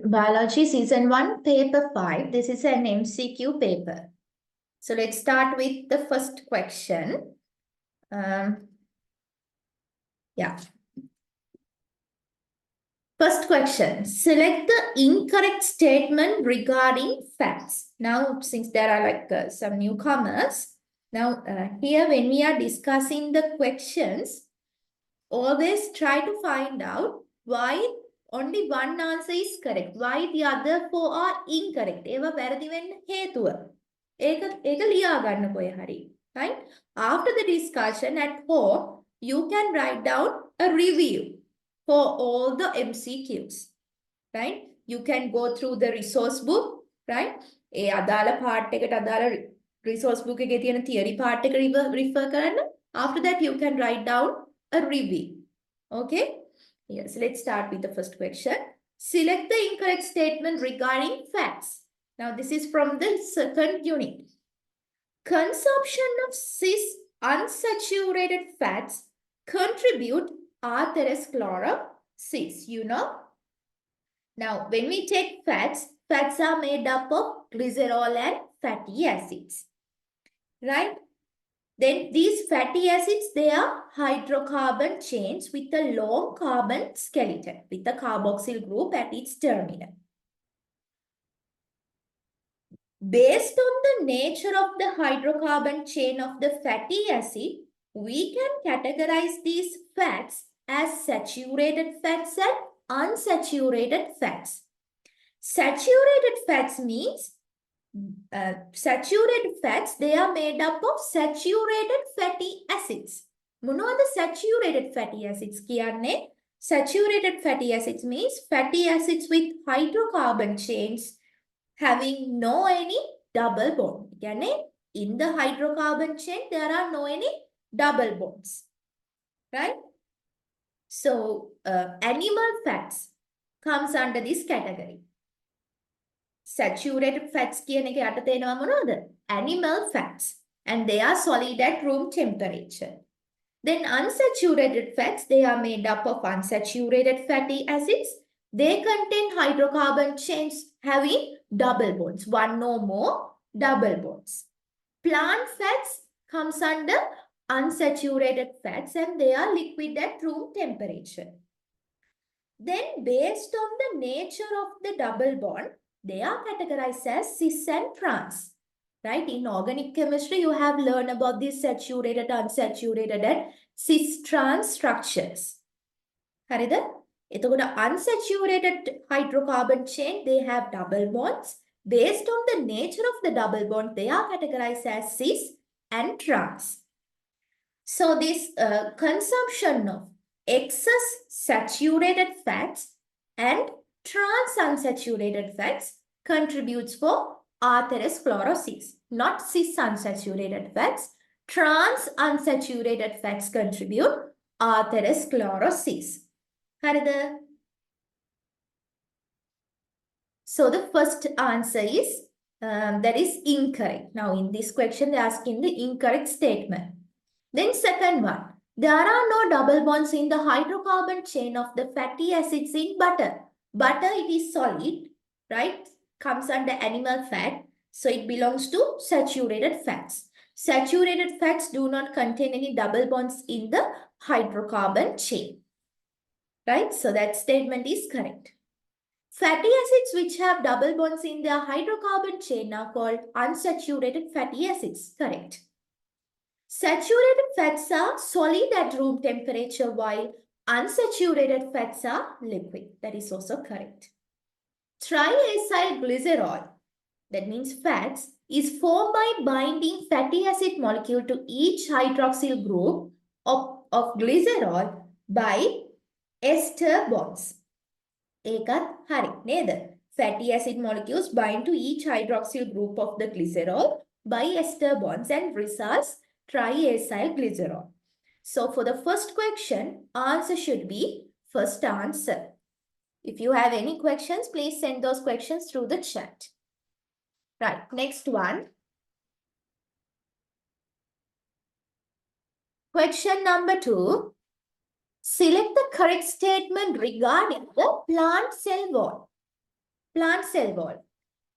Biology Season 1, Paper 5. This is an MCQ paper. So let's start with the first question. Yeah. First question. Select the incorrect statement regarding facts. Now, since there are some newcomers, now here when we are discussing the questions, always try to find out why only one answer is correct. Why the other four are incorrect. ඒවා වැරදි වෙන්න හේතුව. ඒක ලියා ගන්න කොහේ හරි. Right? After the discussion at home, you can write down a review for all the MCQs. Right? You can go through the resource book. Right? ඒ අදාළ part එකට අදාළ resource book එකේ තියෙන theory part එක refer කරන්න. After that, you can write down a review. Okay? Yes, let's start with the first question. Select the incorrect statement regarding facts. Now, this is from the second unit. Consumption of cis unsaturated fats contribute atherosclerosis, you know. Now, when we take fats, fats are made up of glycerol and fatty acids, right? Then these fatty acids, they are hydrocarbon chains with a long carbon skeleton with a carboxyl group at its terminal. Based on the nature of the hydrocarbon chain of the fatty acid, we can categorize these fats as saturated fats and unsaturated fats. Saturated fats means saturated fats, they are made up of saturated fatty acids. මොනවද saturated fatty acids කියන්නේ? Saturated fatty acids means fatty acids with hydrocarbon chains having no any double bond. කියන්නේ in the hydrocarbon chain there are no any double bonds. Right? So animal fats comes under this category. Saturated fats කියන එක යටතේ එනවා මොනවද? Animal fats. And they are solid at room temperature. Then unsaturated fats, they are made up of unsaturated fatty acids. They contain hydrocarbon chains having double bonds, one or more double bonds. Plant fats comes under unsaturated fats and they are liquid at room temperature. Then based on the nature of the double bond, they are categorized as cis and trans. Right? In organic chemistry, you have learned about these saturated, unsaturated, and cis-trans structures. හරිද? එතකොට unsaturated hydrocarbon chain, they have double bonds. Based on the nature of the double bond, they are categorized as cis and trans. So this consumption of excess saturated fats and trans unsaturated fats contributes for atherosclerosis. Not cis unsaturated fats. Trans unsaturated fats contribute atherosclerosis. හරිද? So the first answer is that is incorrect. Now in this question they are asking the incorrect statement. Then second one. There are no double bonds in the hydrocarbon chain of the fatty acids in butter. Butter, it is solid, right? Comes under animal fat. So it belongs to saturated fats. Saturated fats do not contain any double bonds in the hydrocarbon chain. Right? So that statement is correct. Fatty acids which have double bonds in their hydrocarbon chain are called unsaturated fatty acids. Correct. Saturated fats are solid at room temperature while unsaturated fats are liquid. That is also correct. Triacyl glycerol, that means fats, is formed by binding fatty acid molecule to each hydroxyl group of glycerol by ester bonds. ඒකත් හරි නේද? Fatty acid molecules bind to each hydroxyl group of the glycerol by ester bonds and results triacyl glycerol. So for the first question, answer should be first answer. If you have any questions, please send those questions through the chat. Right, next one. Question number 2. Select the correct statement regarding the plant cell wall. plant cell wall.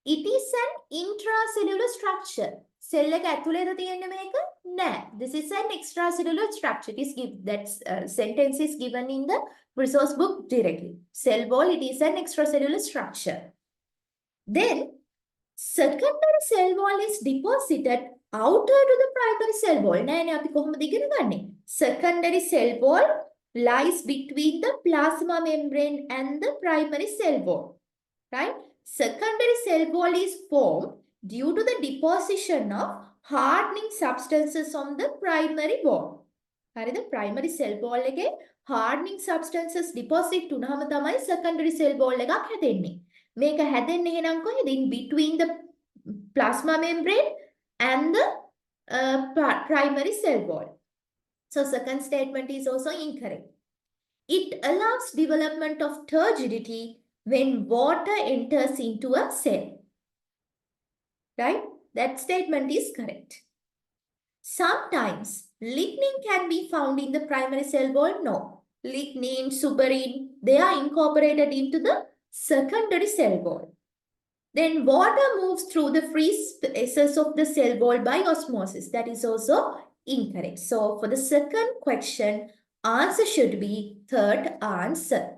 It is an intracellular structure. Cell එක ඇතුළේද තියෙන්නේ මේක? නෑ. This is an extracellular structure. It is sentence is given in the resource book directly. Cell wall, it is an extracellular structure. Then secondary cell wall is deposited outer to the primary cell wall. නෑනේ අපි කොහොමද ඉගෙන ගන්නේ? Secondary cell wall lies between the plasma membrane and the primary cell wall. Right? Secondary cell wall is formed due to the deposition of hardening substances on the primary wall. හරිද? primary cell wall එකේ hardening substances deposit වුණාම තමයි secondary cell wall එකක් හැදෙන්නේ. මේක හැදෙන්නේ එහෙනම් කොහෙද? In between the plasma membrane and the primary cell wall. So second statement is also incorrect. It allows development of turgidity when water enters into a cell. Right? That statement is correct. Sometimes lignin can be found in the primary cell wall. No. Lignin, suberin, they are incorporated into the secondary cell wall. Then water moves through the free spaces of the cell wall by osmosis. That is also incorrect. So for the second question, answer should be third answer.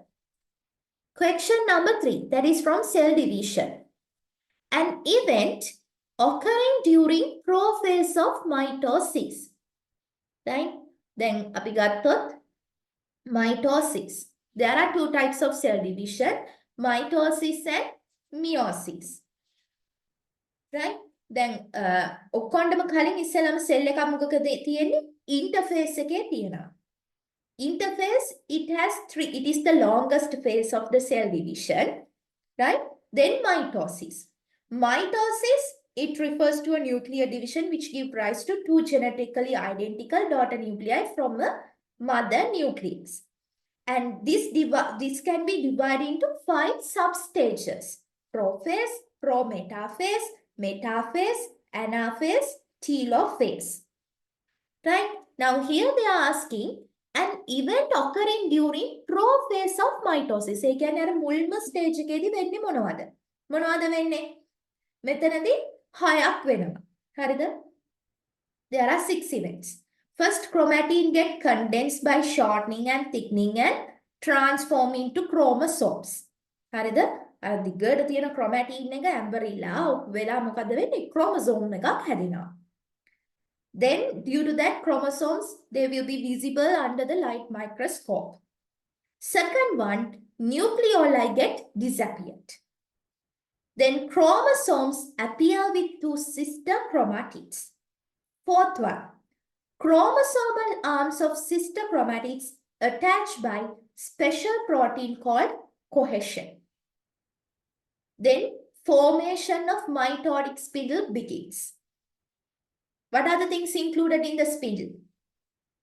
Question number 3, that is from cell division. An event occurring during prophase of mitosis. Right? Then අපි ගත්තොත් mitosis. There are two types of cell division, mitosis and meiosis. Right? Then ඔක්කොණ්ඩම කලින් ඉස්සෙල්ලාම cell එක මොකකද තියෙන්නේ? Interphase එකේ තියෙනවා. Interphase, it is the longest phase of the cell division, right? Then mitosis. Mitosis, it refers to a nuclear division which gives rise to two genetically identical daughter nuclei from a mother nucleus. And this can be divided into 5 substages: prophase, prometaphase, metaphase, anaphase, telophase. Right? Now here they are asking an event occurring during prophase of mitosis. ඒ කියන්නේ අර මුල්ම stage එකේදී වෙන්නේ මොනවද? මොනවද වෙන්නේ? මෙතනදී 6ක් වෙනවා. හරිද? There are 6 events. First, chromatin get condensed by shortening and thickening and transform into chromosomes. හරිද? අර දිගට තියෙන chromatin එක ඇම්බරිලා වෙලා මොකද වෙන්නේ? chromosome එකක් හැදෙනවා. Then, due to that, chromosomes, they will be visible under the light microscope. Second one, nucleoli get disappeared. Then, chromosomes appear with 2 sister chromatids. Fourth one, chromosomal arms of sister chromatids attached by special protein called cohesion. Then, formation of mitotic spindle begins. What are the things included in the spindle?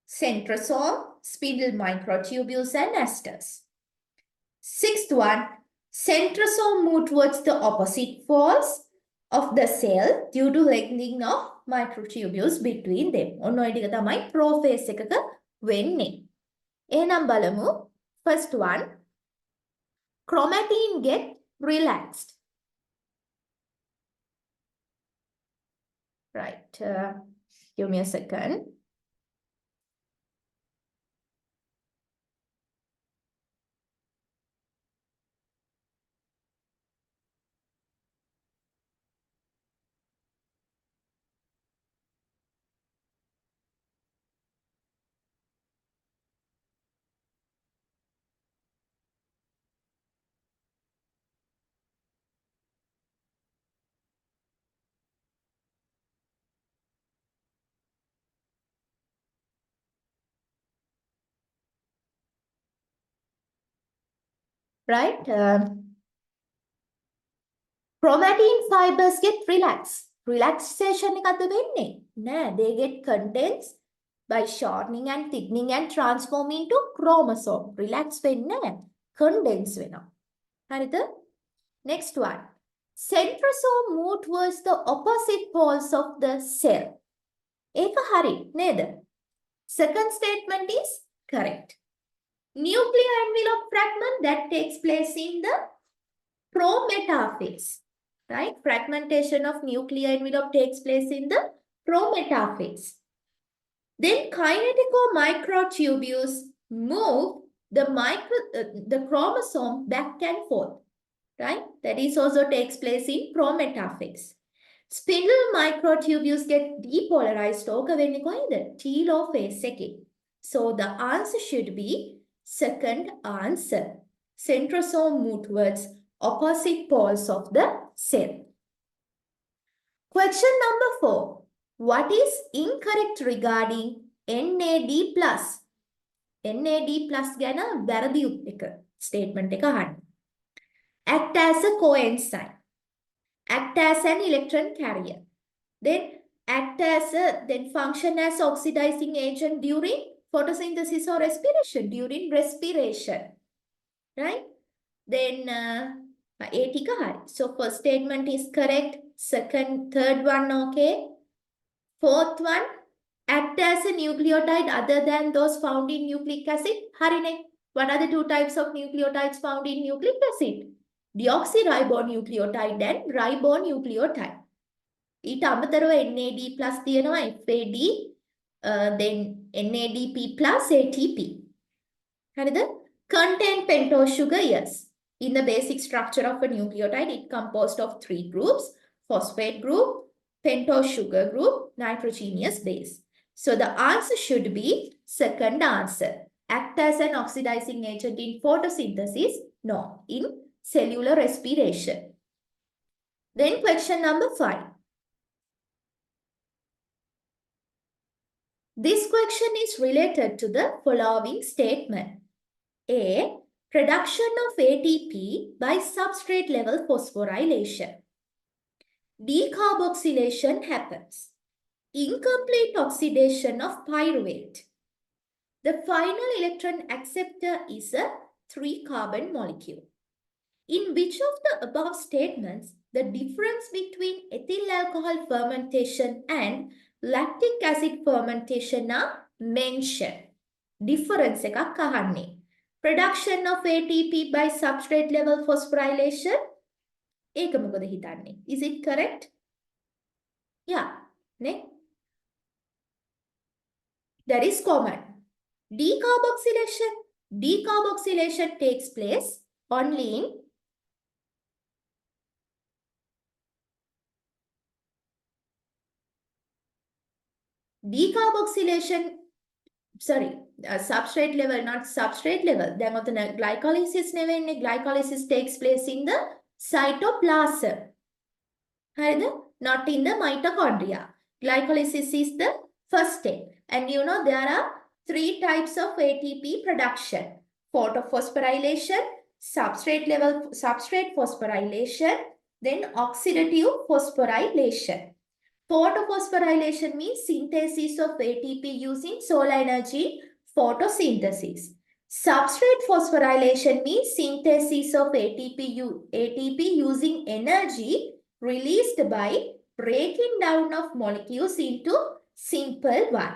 Centrosome, spindle microtubules and asters. Sixth one, centrosome move towards the opposite poles of the cell due to lengthening of microtubules between them. ඔන්න ඔය ටික තමයි prophase එකක වෙන්නේ. එහෙනම් බලමු. First one, chromatin get relaxed. Right, give me a second. Right? Chromatin fibers get relaxed. Relaxation එකක්ද වෙන්නේ? නෑ, they get condensed by shortening and thickening and transform into chromosome. Relax වෙන්නේ නෑ, condense වෙනවා. හරිද? Next one. Centrosome move towards the opposite poles of the cell. ඒක හරි නේද? Second statement is correct. Nuclear envelope fragment that takes place in the prometaphase, right? Fragmentation of nuclear envelope takes place in the prometaphase. Then kinetico microtubules move the chromosome back and forth, right? That is also takes place in prometaphase. Spindle microtubules get depolarized ඕක වෙන්නේ කොහෙද? telophase එකේ. So the answer should be second answer. Centrosome move towards opposite poles of the cell. Question number 4. What is incorrect regarding NAD+? NAD+ ගැන වැරදි statement එක අහන්න. Act as a coenzyme. Act as an electron carrier. Then function as oxidizing agent during photosynthesis or respiration, during respiration. Right? Then A ටික හරි. So first statement is correct. Third one okay. Fourth one, act as a nucleotide other than those found in nucleic acid. හරිනේ. What are the two types of nucleotides found in nucleic acid? Deoxyribonucleotide and ribonucleotide. ඊට අමතරව NAD+ තියෙනවා FAD, then NADP+ ATP. හරිද? Contain pentose sugar, yes. In the basic structure of a nucleotide, it composed of 3 groups: phosphate group, pentose sugar group, nitrogenous base. So the answer should be second answer. Act as an oxidizing agent in photosynthesis? No, in cellular respiration. Then question number 5. This question is related to the following statement. A. Production of ATP by substrate level phosphorylation. Decarboxylation happens. Incomplete oxidation of pyruvate. The final electron acceptor is a 3-carbon molecule. In which of the above statements the difference between ethyl alcohol fermentation and lactic acid fermentation are mentioned? Difference එකක් අහන්නේ. Production of ATP by substrate level phosphorylation. ඒක මොකද හිතන්නේ? Is it correct? Yeah. Next. That is common. Decarboxylation. Decarboxylation takes place only in substrate level, not substrate level. Then of the glycolysis glycolysis takes place in the cytoplasm. Not in the mitochondria. Glycolysis is the first step. And you know there are 3 types of ATP production: photophosphorylation, substrate phosphorylation, then oxidative phosphorylation. Photophosphorylation means synthesis of ATP using solar energy photosynthesis. Substrate phosphorylation means synthesis of ATP using energy released by breaking down of molecules into simple one.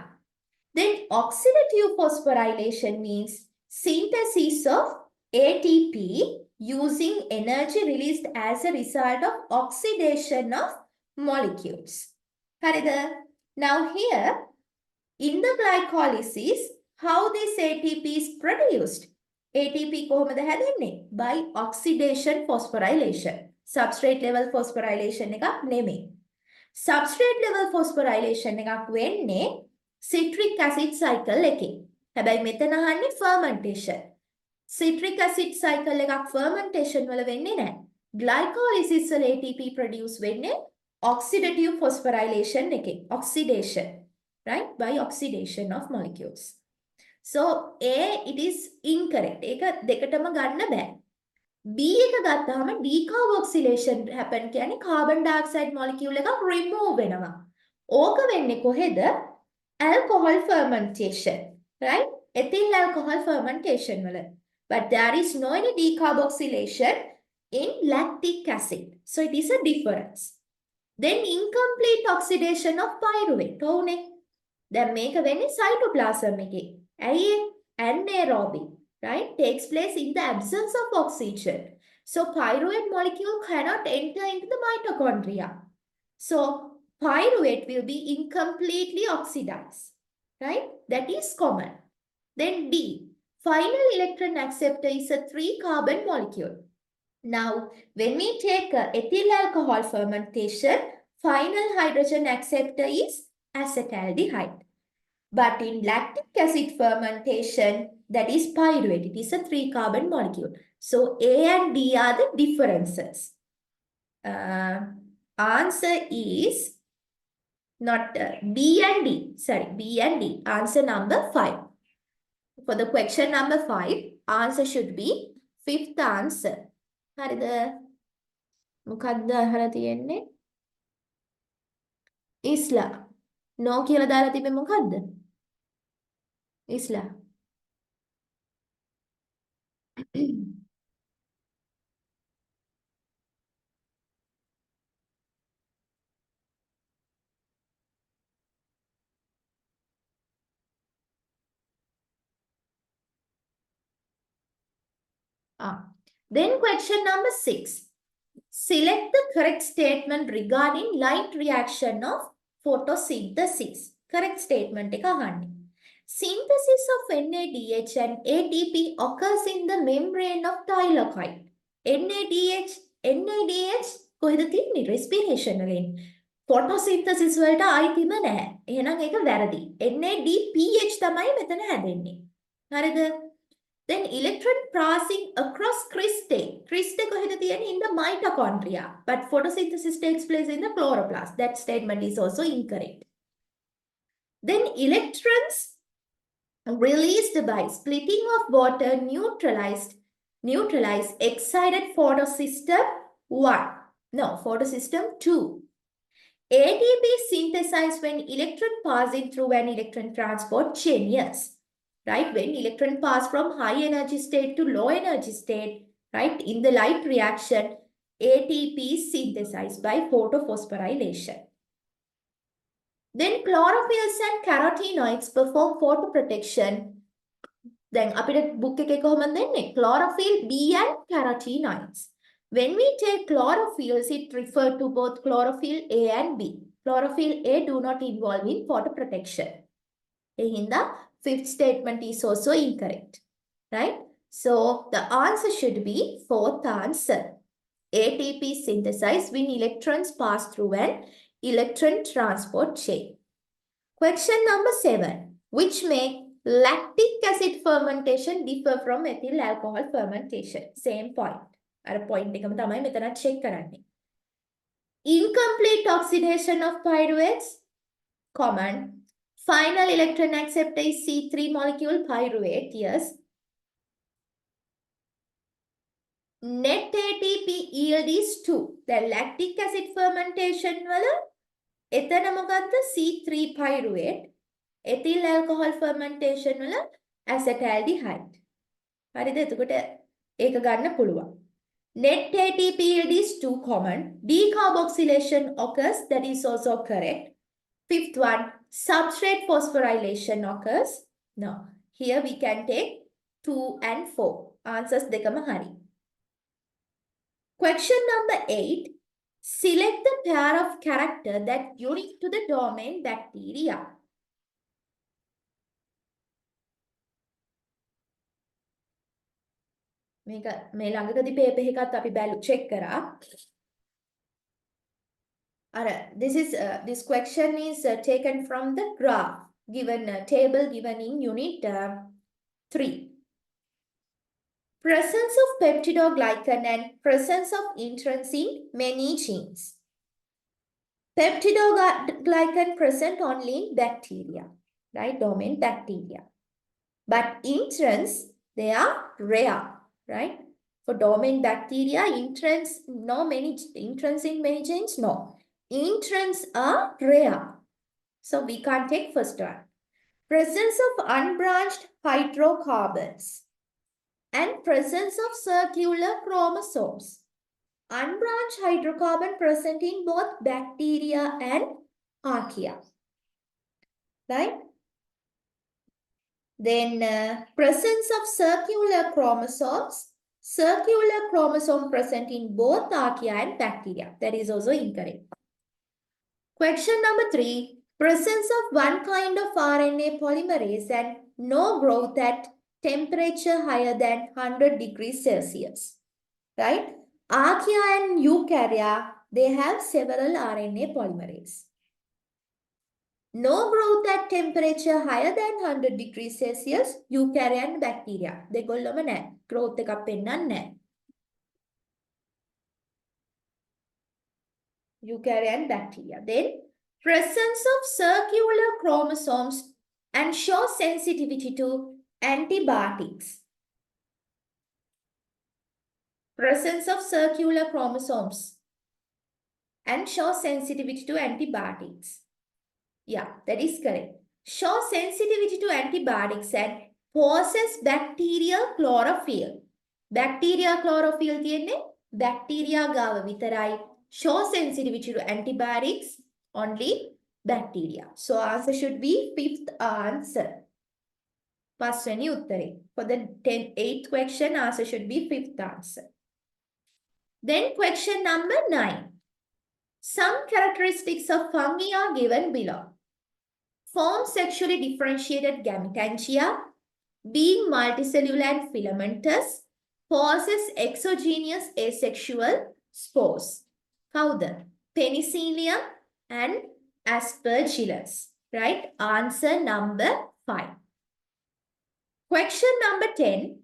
Then oxidative phosphorylation means synthesis of ATP using energy released as a result of oxidation of molecules. Now here, in the glycolysis, how this ATP is produced? ATP කොහොමද හැදෙන්නේ? By oxidation phosphorylation. Substrate level phosphorylation එකක් නෙමෙයි. Substrate level phosphorylation එකක් වෙන්නේ citric acid cycle එකේ. හැබැයි මෙතන අහන්නේ fermentation. Citric acid cycle එකක් fermentation වල වෙන්නේ නැහැ. Glycolysis වල ATP produce වෙන්නේ oxidative phosphorylation එකේ. Oxidation, right? By oxidation of molecules. So A, it is incorrect. ඒක දෙකටම ගන්න බෑ. B එක ගත්තාම decarboxylation happen කියන්නේ carbon dioxide molecule එකක් remove වෙනවා. ඕක වෙන්නේ කොහෙද? Alcohol fermentation, right? Ethyl alcohol fermentation වල. But there is no any decarboxylation in lactic acid. So it is a difference. Then incomplete oxidation of pyruvate. ඕනේ. දැන් මේක වෙන්නේ cytoplasm එකේ. ඇයි anaerobic, right? Takes place in the absence of oxygen. So pyruvate molecule cannot enter into the mitochondria. So pyruvate will be incompletely oxidized, right? That is common. Then D, final electron acceptor is a 3-carbon molecule. Now, when we take ethyl alcohol fermentation, final hydrogen acceptor is acetaldehyde. But in lactic acid fermentation, that is pyruvate, it is a 3-carbon molecule. So A and D are the differences. Answer is not B and D. Sorry, B and D. Answer number 5. For the question number 5, answer should be 5th answer. හරිද? මොකක්ද අහලා තියෙන්නේ? ඉස්ලා. නෝ කියලා දාලා තිබෙ මොකක්ද? ඉස්ලා. Then question number 6. Select the correct statement regarding light reaction of photosynthesis. Correct statement එක අහන්නේ. Synthesis of NADH and ATP occurs in the membrane of thylakoid. NADH කොහෙද තියෙන්නේ? respiration වලින්. photosynthesis වලට අයිතිම නැහැ. එහෙනම් ඒක වැරදි. NADPH තමයි මෙතන හැදෙන්නේ. හරිද? Then electron passing across cristae. Cristae කොහෙද තියෙන්නේ? In the mitochondria. But photosynthesis takes place in the chloroplast. That statement is also incorrect. Then electrons released by splitting of water neutralize excited photosystem 1. No, photosystem 2. ATP synthesized when electron passing through an electron transport chain. Yes. Right, when electron pass from high energy state to low energy state, right, in the light reaction, ATP is synthesized by photophosphorylation. Then chlorophylls and carotenoids perform photoprotection. Then අපිට book එකේ කොහොමද දෙන්නේ? Chlorophyll B and carotenoids. When we take chlorophylls, it refers to both chlorophyll A and B. Chlorophyll A do not involve in photoprotection. එහින්දා 5th statement is also incorrect, right? So the answer should be 4th answer. ATP synthesized when electrons pass through an electron transport chain. Question number 7. Which make lactic acid fermentation differ from ethyl alcohol fermentation? Same point. අර point එකම තමයි මෙතන check කරන්නේ. Incomplete oxidation of pyruvates, common. Final electron acceptor is C3 molecule pyruvate, yes. Net ATP yield is 2. The lactic acid fermentation වල එතන මොකද්ද? C3 pyruvate. Ethyl alcohol fermentation වල acetaldehyde. හරිද? එතකොට ඒක ගන්න පුළුවන්. Net ATP yield is 2 common. Decarboxylation occurs, that is also correct. 5th one, substrate phosphorylation occurs. No, here we can take 2 and 4. Answers dekama hari. Question number 8. Select the pair of character that unique to the domain bacteria. මේ ළඟකදී paper එකත් අපි check කරා. This question is taken from the graph given table given in unit 3. Presence of peptidoglycan and presence of introns in many genes. Peptidoglycan present only in bacteria, right? Domain bacteria. But introns, they are rare, right? For domain bacteria, introns in many genes, no. Introns are rare. So we can't take first one. Presence of unbranched hydrocarbons and presence of circular chromosomes. Unbranched hydrocarbon present in both bacteria and archaea. Right? Then presence of circular chromosomes circular chromosome present in both archaea and bacteria. That is also incorrect. Question number 3. Presence of one kind of RNA polymerase and no growth at temperature higher than 100 degrees Celsius. Right? Archaea and eukarya, they have several RNA polymerase. No growth at temperature higher than 100 degrees Celsius, eukarya and bacteria. දෙගොල්ලම නැහැ. growth එකක් පෙන්නන්නේ නැහැ. Eukarya and bacteria. Then, presence of circular chromosomes and show sensitivity to antibiotics. Presence of circular chromosomes and show sensitivity to antibiotics. Yeah, that is correct. Show sensitivity to antibiotics and possess bacterial chlorophyll. Bacteria chlorophyll තියන්නේ bacteria ගාව විතරයි. Show sensitivity to antibiotics only bacteria. So answer should be fifth answer. පස්වෙනි උත්තරේ. For the 8th question, answer should be fifth answer. Then question number 9. Some characteristics of fungi are given below. Form sexually differentiated gametangia, being multicellular and filamentous, possess exogenous asexual spores. Kawuda? Penicillium and Aspergillus. Right? Answer number 5. Question number 10.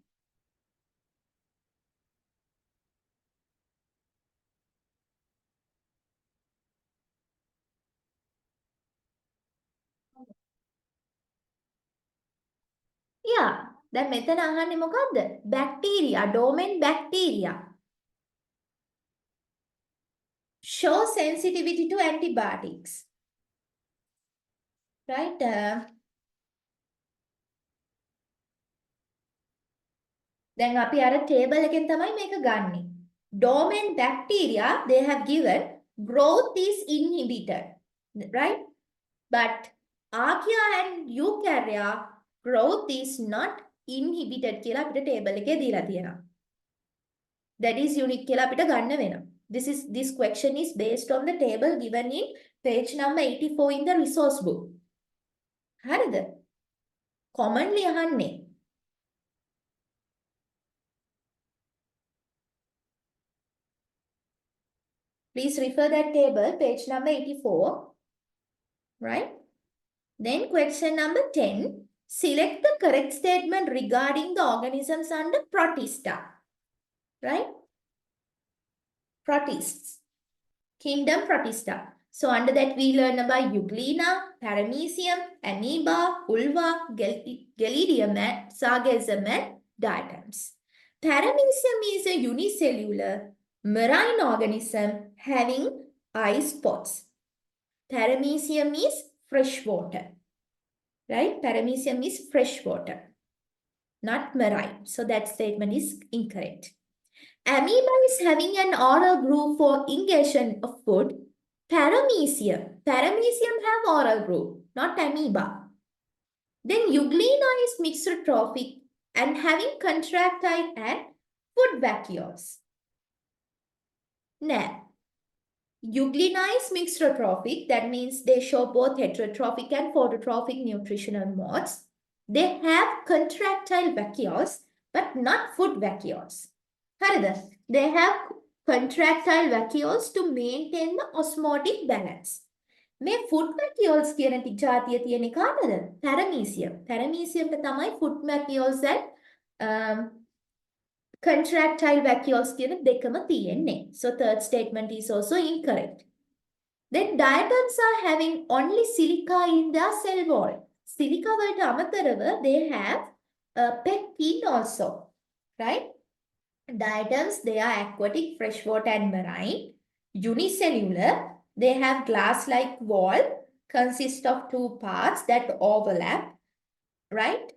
Yeah, දැන් මෙතන අහන්නේ මොකද්ද? Bacteria, domain bacteria. Show sensitivity to antibiotics. Right? දැන් අපි අර table එකෙන් තමයි මේක ගන්නෙ. Domain bacteria, they have given growth is inhibited. Right? But archaea and eukarya, growth is not inhibited කියලා අපිට table එකේ දීලා තියෙනවා. That is unique කියලා අපිට ගන්න වෙනවා. This question is based on the table given in page number 84 in the resource book. හරිද? commonly අහන්නේ. Please refer that table, page number 84. Right? Then question number 10. Select the correct statement regarding the organisms under Protista. Right? Protists. Kingdom Protista. So under that we learn about Euglena, Paramecium, Amoeba, Ulva, Gelidium, Sargassum and Diatoms. Paramecium is a unicellular marine organism having eye spots. Paramecium is freshwater. Right? Paramecium is freshwater, not marine. So that statement is incorrect. Amoeba is having an oral groove for ingestion of food. Paramecium. Paramecium have oral groove, not amoeba. Then Euglena is mixotrophic and having contractile and food vacuoles. Now, Euglena is mixotrophic. That means they show both heterotrophic and phototrophic nutritional modes. They have contractile vacuoles, but not food vacuoles. හරිද? They have contractile vacuoles to maintain the osmotic balance. මේ food vacuoles කියන ජාතිය තියෙන්නේ කාටද? Paramecium. Paramecium තමයි food vacuoles and contractile vacuoles කියන දෙකම තියෙන්නේ. So third statement is also incorrect. Then diatoms are having only silica in their cell wall. Silica වලට අමතරව they have pectin also. Right? Diatoms, they are aquatic, freshwater and marine. Unicellular, they have glass-like wall, consist of two parts that overlap. Right?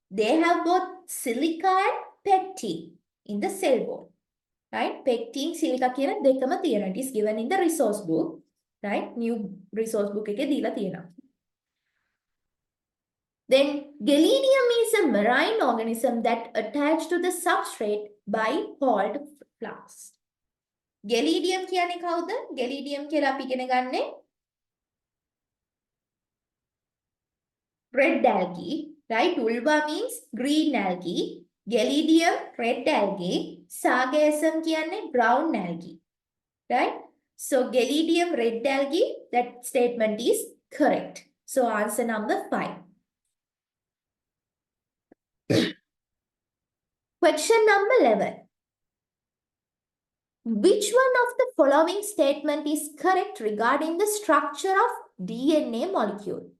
They have both silica and pectin in the cell wall. Right? Pectin, silica කියන දෙකම තියෙනවා. It is given in the resource book. Right? New resource book එකේ දීලා තියෙනවා. Then Gelenium is a marine organism that attached to the substrate by hold flask. Gelenium කියන්නේ කවුද? Gelenium කියලා අපි ඉගෙන ගන්නේ red algae, right? Ulva means green algae. Gelenium, red algae. Sargassum කියන්නේ brown algae, right? So Gelenium, red algae, that statement is correct. So answer number 5. Question number 11. Which one of the following statement is correct regarding the structure of DNA molecule?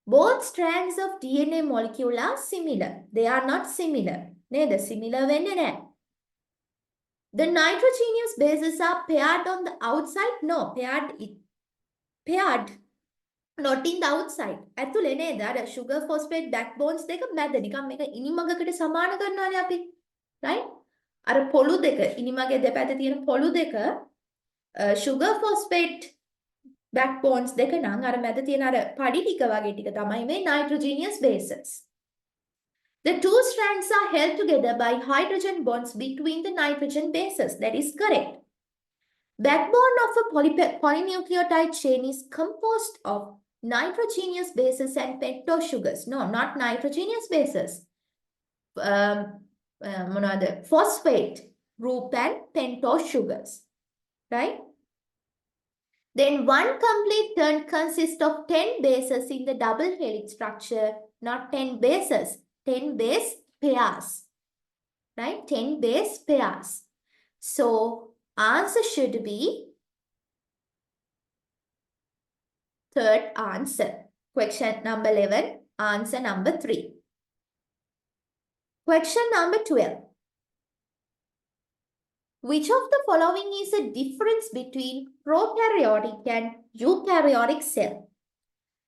Both strands of DNA molecule are similar. They are not similar. Neither similar වෙන්නේ නැහැ. The nitrogenous bases are paired on the outside. No, paired not in the outside. ඇතුලේ නේද? අර sugar phosphate backbones දෙක මැද නිකන් මේක ඉනිමගකට සමාන කරනවානේ අපි. Right? අර පොළු දෙක ඉනිමගේ දෙපැත්තේ තියෙන පොළු දෙක sugar phosphate backbones දෙක නම් අර මැද තියෙන අර පඩි ටික වගේ ටික තමයි මේ nitrogenous bases. The two strands are held together by hydrogen bonds between the nitrogen bases. That is correct. Backbone of a polynucleotide chain is composed of nitrogenous bases and pentose sugars. No, not nitrogenous bases. Phosphate group and pentose sugars. Right? Then one complete turn consists of 10 bases in the double helix structure, not 10 bases, 10 base pairs. Right? 10 base pairs. So answer should be third answer. Question number 11, answer number 3. Question number 12. Which of the following is a difference between prokaryotic and eukaryotic cell?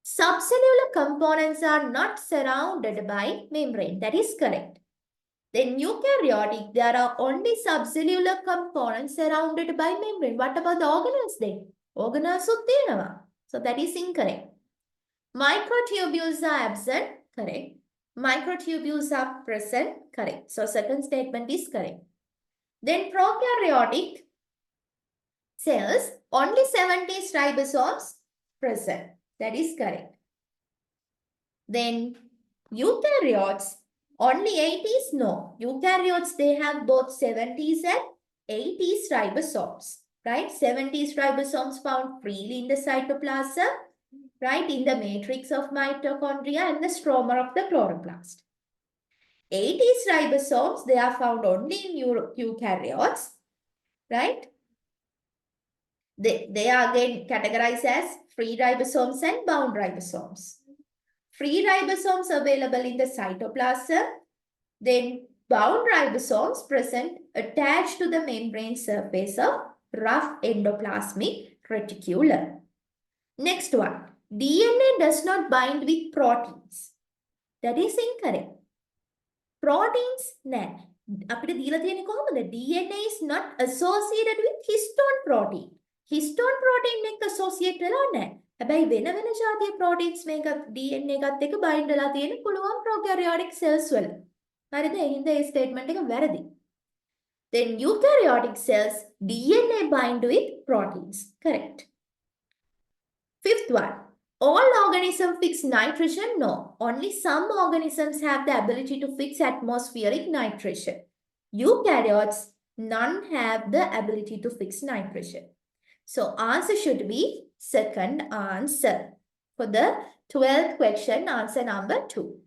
Subcellular components are not surrounded by membrane. That is correct. Then eukaryotic, there are only subcellular components surrounded by membrane. What about the organelles then? Organelles තියෙනවා. So that is incorrect. Microtubules are absent. Correct. Microtubules are present. Correct. So second statement is correct. Then prokaryotic cells, only 70 ribosomes present. That is correct. Then eukaryotes, only 80s? No. Eukaryotes, they have both 70s and 80s ribosomes. Right? 70s ribosomes found freely in the cytoplasm. Right? In the matrix of mitochondria and the stroma of the chloroplast. 80s ribosomes, they are found only in eukaryotes, right? They are again categorized as free ribosomes and bound ribosomes. Free ribosomes available in the cytoplasm, then bound ribosomes present attached to the membrane surface of rough endoplasmic reticulum. Next one, DNA does not bind with proteins. That is incorrect. Proteins නෑ. අපිට දීලා තියෙන්නේ කොහොමද? DNA is not associated with histone protein. Histone protein එක්ක associate වෙලා නැහැ. හැබැයි වෙන වෙන જાතිය proteins මේක DNA එකත් එක්ක bind වෙලා තියෙන පුළුවන් prokaryotic cells වල. හරිද? ඒ හින්දා මේ statement එක වැරදි. Then eukaryotic cells DNA bind with proteins. Correct. Fifth one. All organisms fix nitrogen? No. Only some organisms have the ability to fix atmospheric nitrogen. Eukaryotes, none have the ability to fix nitrogen. So answer should be second answer. For the 12th question, answer number 2.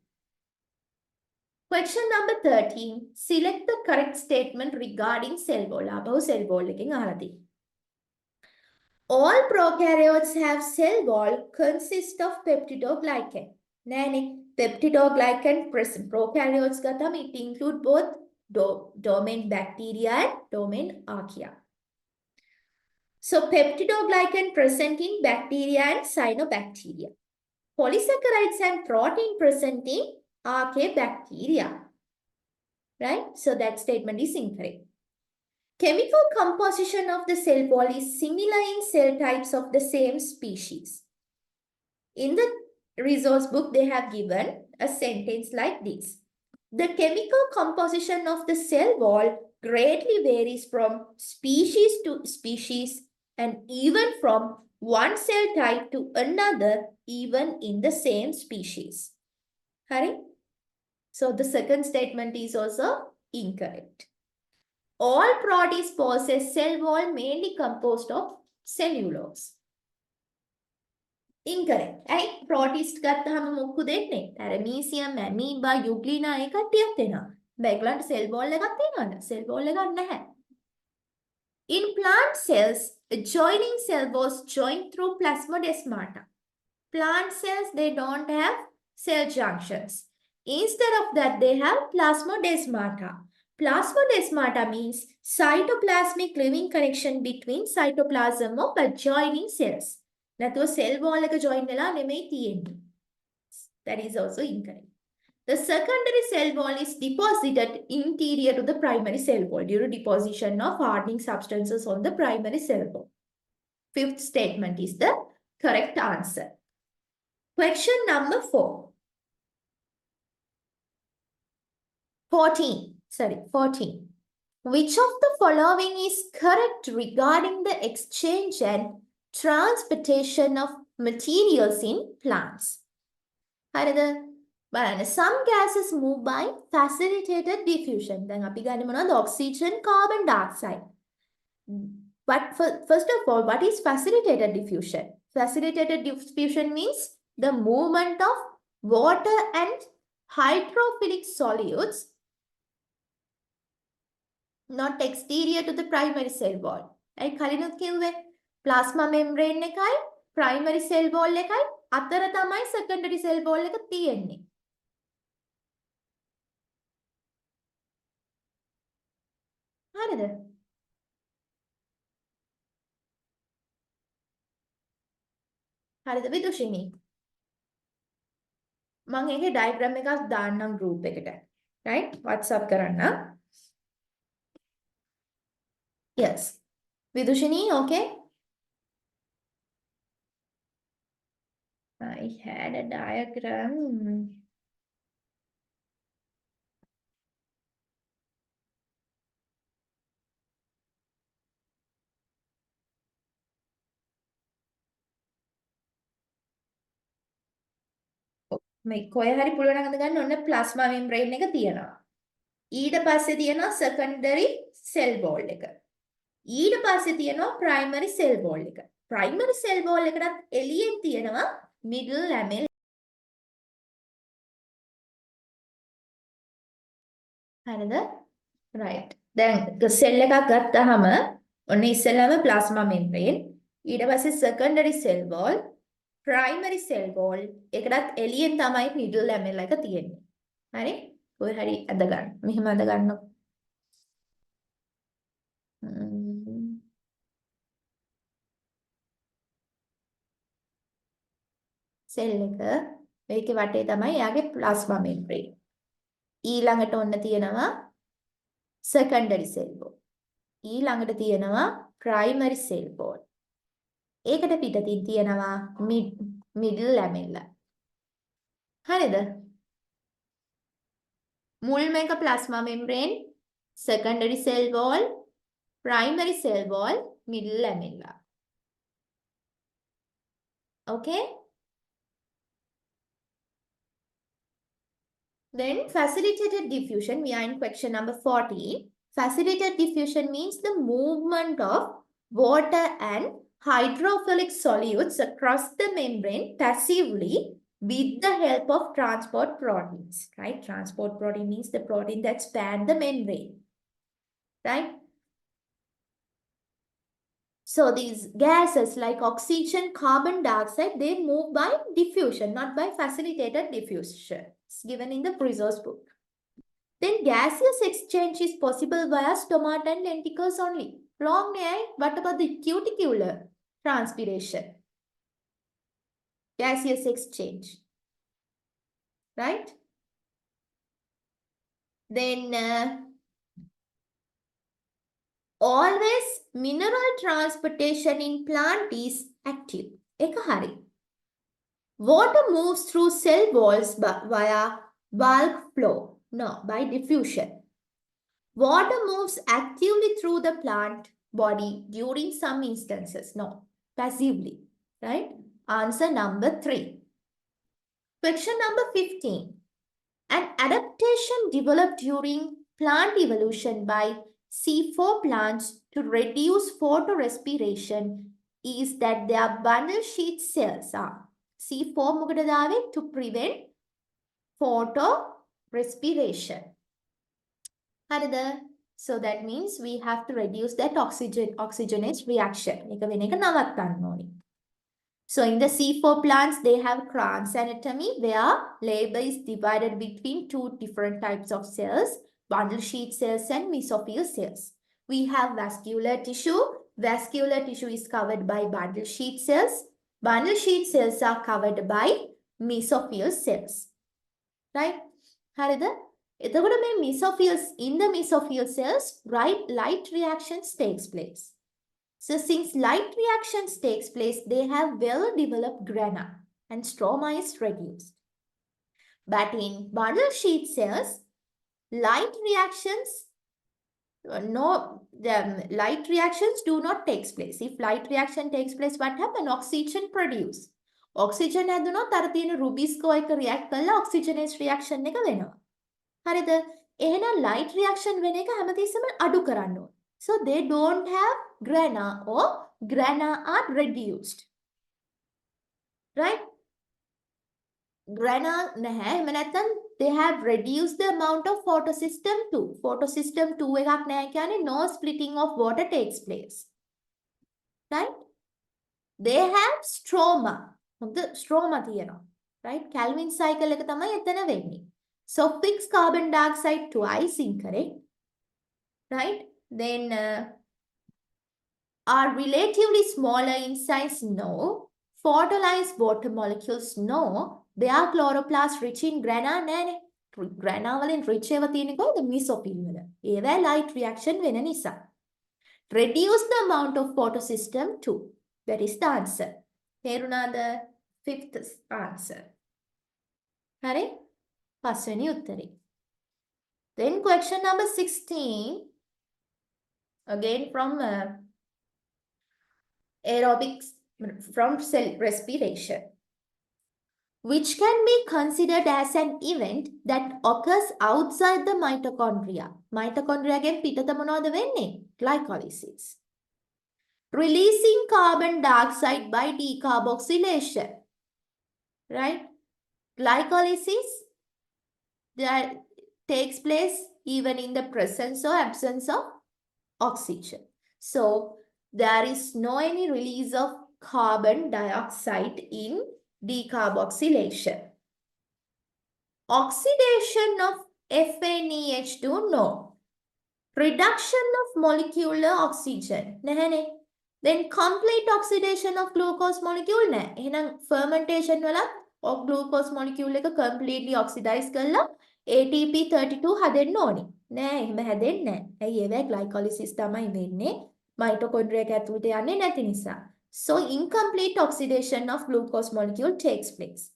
Question number 13. Select the correct statement regarding cell wall. Above cell wall එකෙන් අහලා තියෙනවා. All prokaryotes have cell wall consist of peptidoglycan. Nani, peptidoglycan present. Prokaryotes gatam, it include both domain bacteria and domain archaea. So peptidoglycan present in bacteria and cyanobacteria. Polysaccharides and protein present in archaebacteria. Right? So that statement is incorrect. Chemical composition of the cell wall is similar in cell types of the same species. In the resource book, they have given a sentence like this. The chemical composition of the cell wall greatly varies from species to species and even from one cell type to another, even in the same species. Hari? So the second statement is also incorrect. All protists possess cell wall mainly composed of cellulose. Incorrect. ඇයි ප්‍රෝටිස්ට් ගත්තාම මොකද දෙන්නේ? පැරමීසියම්, amoeba, යුග්ලිනා ඒ කට්ටියක් එනවා. බැග්ලන්ට සෙල් wall එකක් තියෙනවද? සෙල් wall එකක් නැහැ. In plant cells, a joining cell was joined through plasmodesmata. Plant cells, they don't have cell junctions. Instead of that, they have plasmodesmata. Plasmodesmata means cytoplasmic living connection between cytoplasm of adjoining cells. නැතුව cell wall එක join වෙලා නෙමෙයි තියෙන්නේ. That is also incorrect. The secondary cell wall is deposited interior to the primary cell wall due to deposition of hardening substances on the primary cell wall. Fifth statement is the correct answer. Question number 4. 14. Which of the following is correct regarding the exchange and transportation of materials in plants? Some gases move by facilitated diffusion. Then අපි ගන්නේ මොනවද? Oxygen, carbon dioxide. But first of all, what is facilitated diffusion? Facilitated diffusion means the movement of water and hydrophilic solutes not exterior to the primary cell wall. ඇයි කලිනුත් කිව්වේ? Plasma membrane එකයි primary cell wall එකයි අතර තමයි secondary cell wall එක තියෙන්නේ. හරිද? හරිද විදුෂිනී? මම ඒකේ diagram එකක් දාන්නම් group එකට. Right? WhatsApp කරන්න. Yes. Vidushini, okay? I had a diagram. මේ කොහේ හරි පුළුවන් නම් ගන්න ඔන්න ප්ලාස්මා මෙම්බ්‍රේන් එක තියෙනවා. ඊට පස්සේ තියෙනවා secondary cell wall එක. ඊට පස්සේ තියෙනවා primary cell wall එක. primary cell wall එකටත් එළියෙන් තියෙනවා middle lamella. හරිද? right. දැන් cell එකක් ගත්තාම ඔන්න ඉස්සෙල්ලාම plasma membrane, ඊට පස්සේ secondary cell wall, primary cell wall එකටත් එළියෙන් තමයි middle lamella එක තියෙන්නේ. හරි? ඔය හරි අද ගන්න. මෙහෙම අද ගන්නකො. සෙල් එක මේකේ වටේ තමයි එයාගේ ප්ලාස්මා මෙම්බ්‍රේන්. ඊළඟට ඔන්න තියෙනවා secondary cell wall. ඊළඟට තියෙනවා primary cell wall. ඒකට පිටතින් තියෙනවා middle lamella. හරිද? මුල්ම එක plasma membrane, secondary cell wall, primary cell wall, middle lamella. Okay? Then facilitated diffusion, we are in question number 14. Facilitated diffusion means the movement of water and hydrophilic solutes across the membrane passively with the help of transport proteins, right? Transport protein means the protein that span the membrane, right? So these gases like oxygen, carbon dioxide, they move by diffusion, not by facilitated diffusion. It's given in the Brizos book. Then gaseous exchange is possible via stomata and lenticles only. Wrong, eh? What about the cuticular transpiration? Gaseous exchange. Right? Then always mineral transportation in plant is active. Ek hari. Water moves through cell walls via bulk flow. No, by diffusion. Water moves actively through the plant body during some instances. No, passively. Right? Answer number 3. Question number 15. An adaptation developed during plant evolution by C4 plants to reduce photorespiration is that their bundle sheath cells are C4 මොකටද to prevent photorespiration. හරිද? So that means we have to reduce that oxygenase reaction. එක වෙන එක නවත්තන්න ඕනේ. So in the C4 plants, they have Kranz anatomy where labor is divided between 2 different types of cells, bundle sheath cells and mesophyll cells. We have vascular tissue. Vascular tissue is covered by bundle sheath cells. Bundle sheath cells are covered by mesophyll cells. Right? හරිද? එතකොට මේ mesophyll in the mesophyll cells, light reactions takes place. So since light reactions takes place, they have well-developed grana and stroma is reduced. But in bundle sheath cells, light reactions do not take place. If light reaction takes place, what happens? Oxygen produce. Oxygen හැදුනොත් අර තියෙන රුබිස්කෝ එක react කරලා oxygenase reaction එක වෙනවා. හරිද? එහෙනම් light reaction වෙන එක හැමතිස්සෙම අඩු කරන්න ඕනේ. So they don't have grana or grana are reduced. Right? Grana නැහැ. එහෙම නැත්නම් they have reduced the amount of photosystem 2. Photosystem 2 එකක් නැහැ කියන්නේ no splitting of water takes place. Right? They have stroma. මොකද stroma තියෙනවා. Right? Calvin cycle එක තමයි එතන වෙන්නේ. So fixed carbon dioxide twice incorrect. Right? Then are relatively smaller in size? No. Photolyzed water molecules? No. They are chloroplasts rich in grana? නෑනේ. grana වලින් rich ඒවා තියෙන්නේ කොහොමද? mesophyll වල. ඒවා light reaction වෙන නිසා. Reduce the amount of photosystem 2. That is the answer. තේරුණාද? 5th answer. හරි? පස්වෙනි උත්තරේ. Then question number 16. Again from aerobics, from cell respiration, which can be considered as an event that occurs outside the mitochondria. Mitochondria again පිටත මොනවද වෙන්නේ? Glycolysis. Releasing carbon dioxide by decarboxylation. Right? Glycolysis that takes place even in the presence or absence of oxygen. So there is no any release of carbon dioxide in decarboxylation. Oxidation of FNEH2, no. Reduction of molecular oxygen. නැහැනේ. Then complete oxidation of glucose molecule නැහැ. එහෙනම් fermentation වලත් glucose molecule එක completely oxidize කරලා ATP 32 හදෙන්න ඕනේ. නෑ එහෙම හැදෙන්නේ නෑ. ඇයි ඒවැ glycolysis තමයි වෙන්නේ. Mitochondria එක ඇතුළට යන්නේ නැති නිසා. So incomplete oxidation of glucose molecule takes place.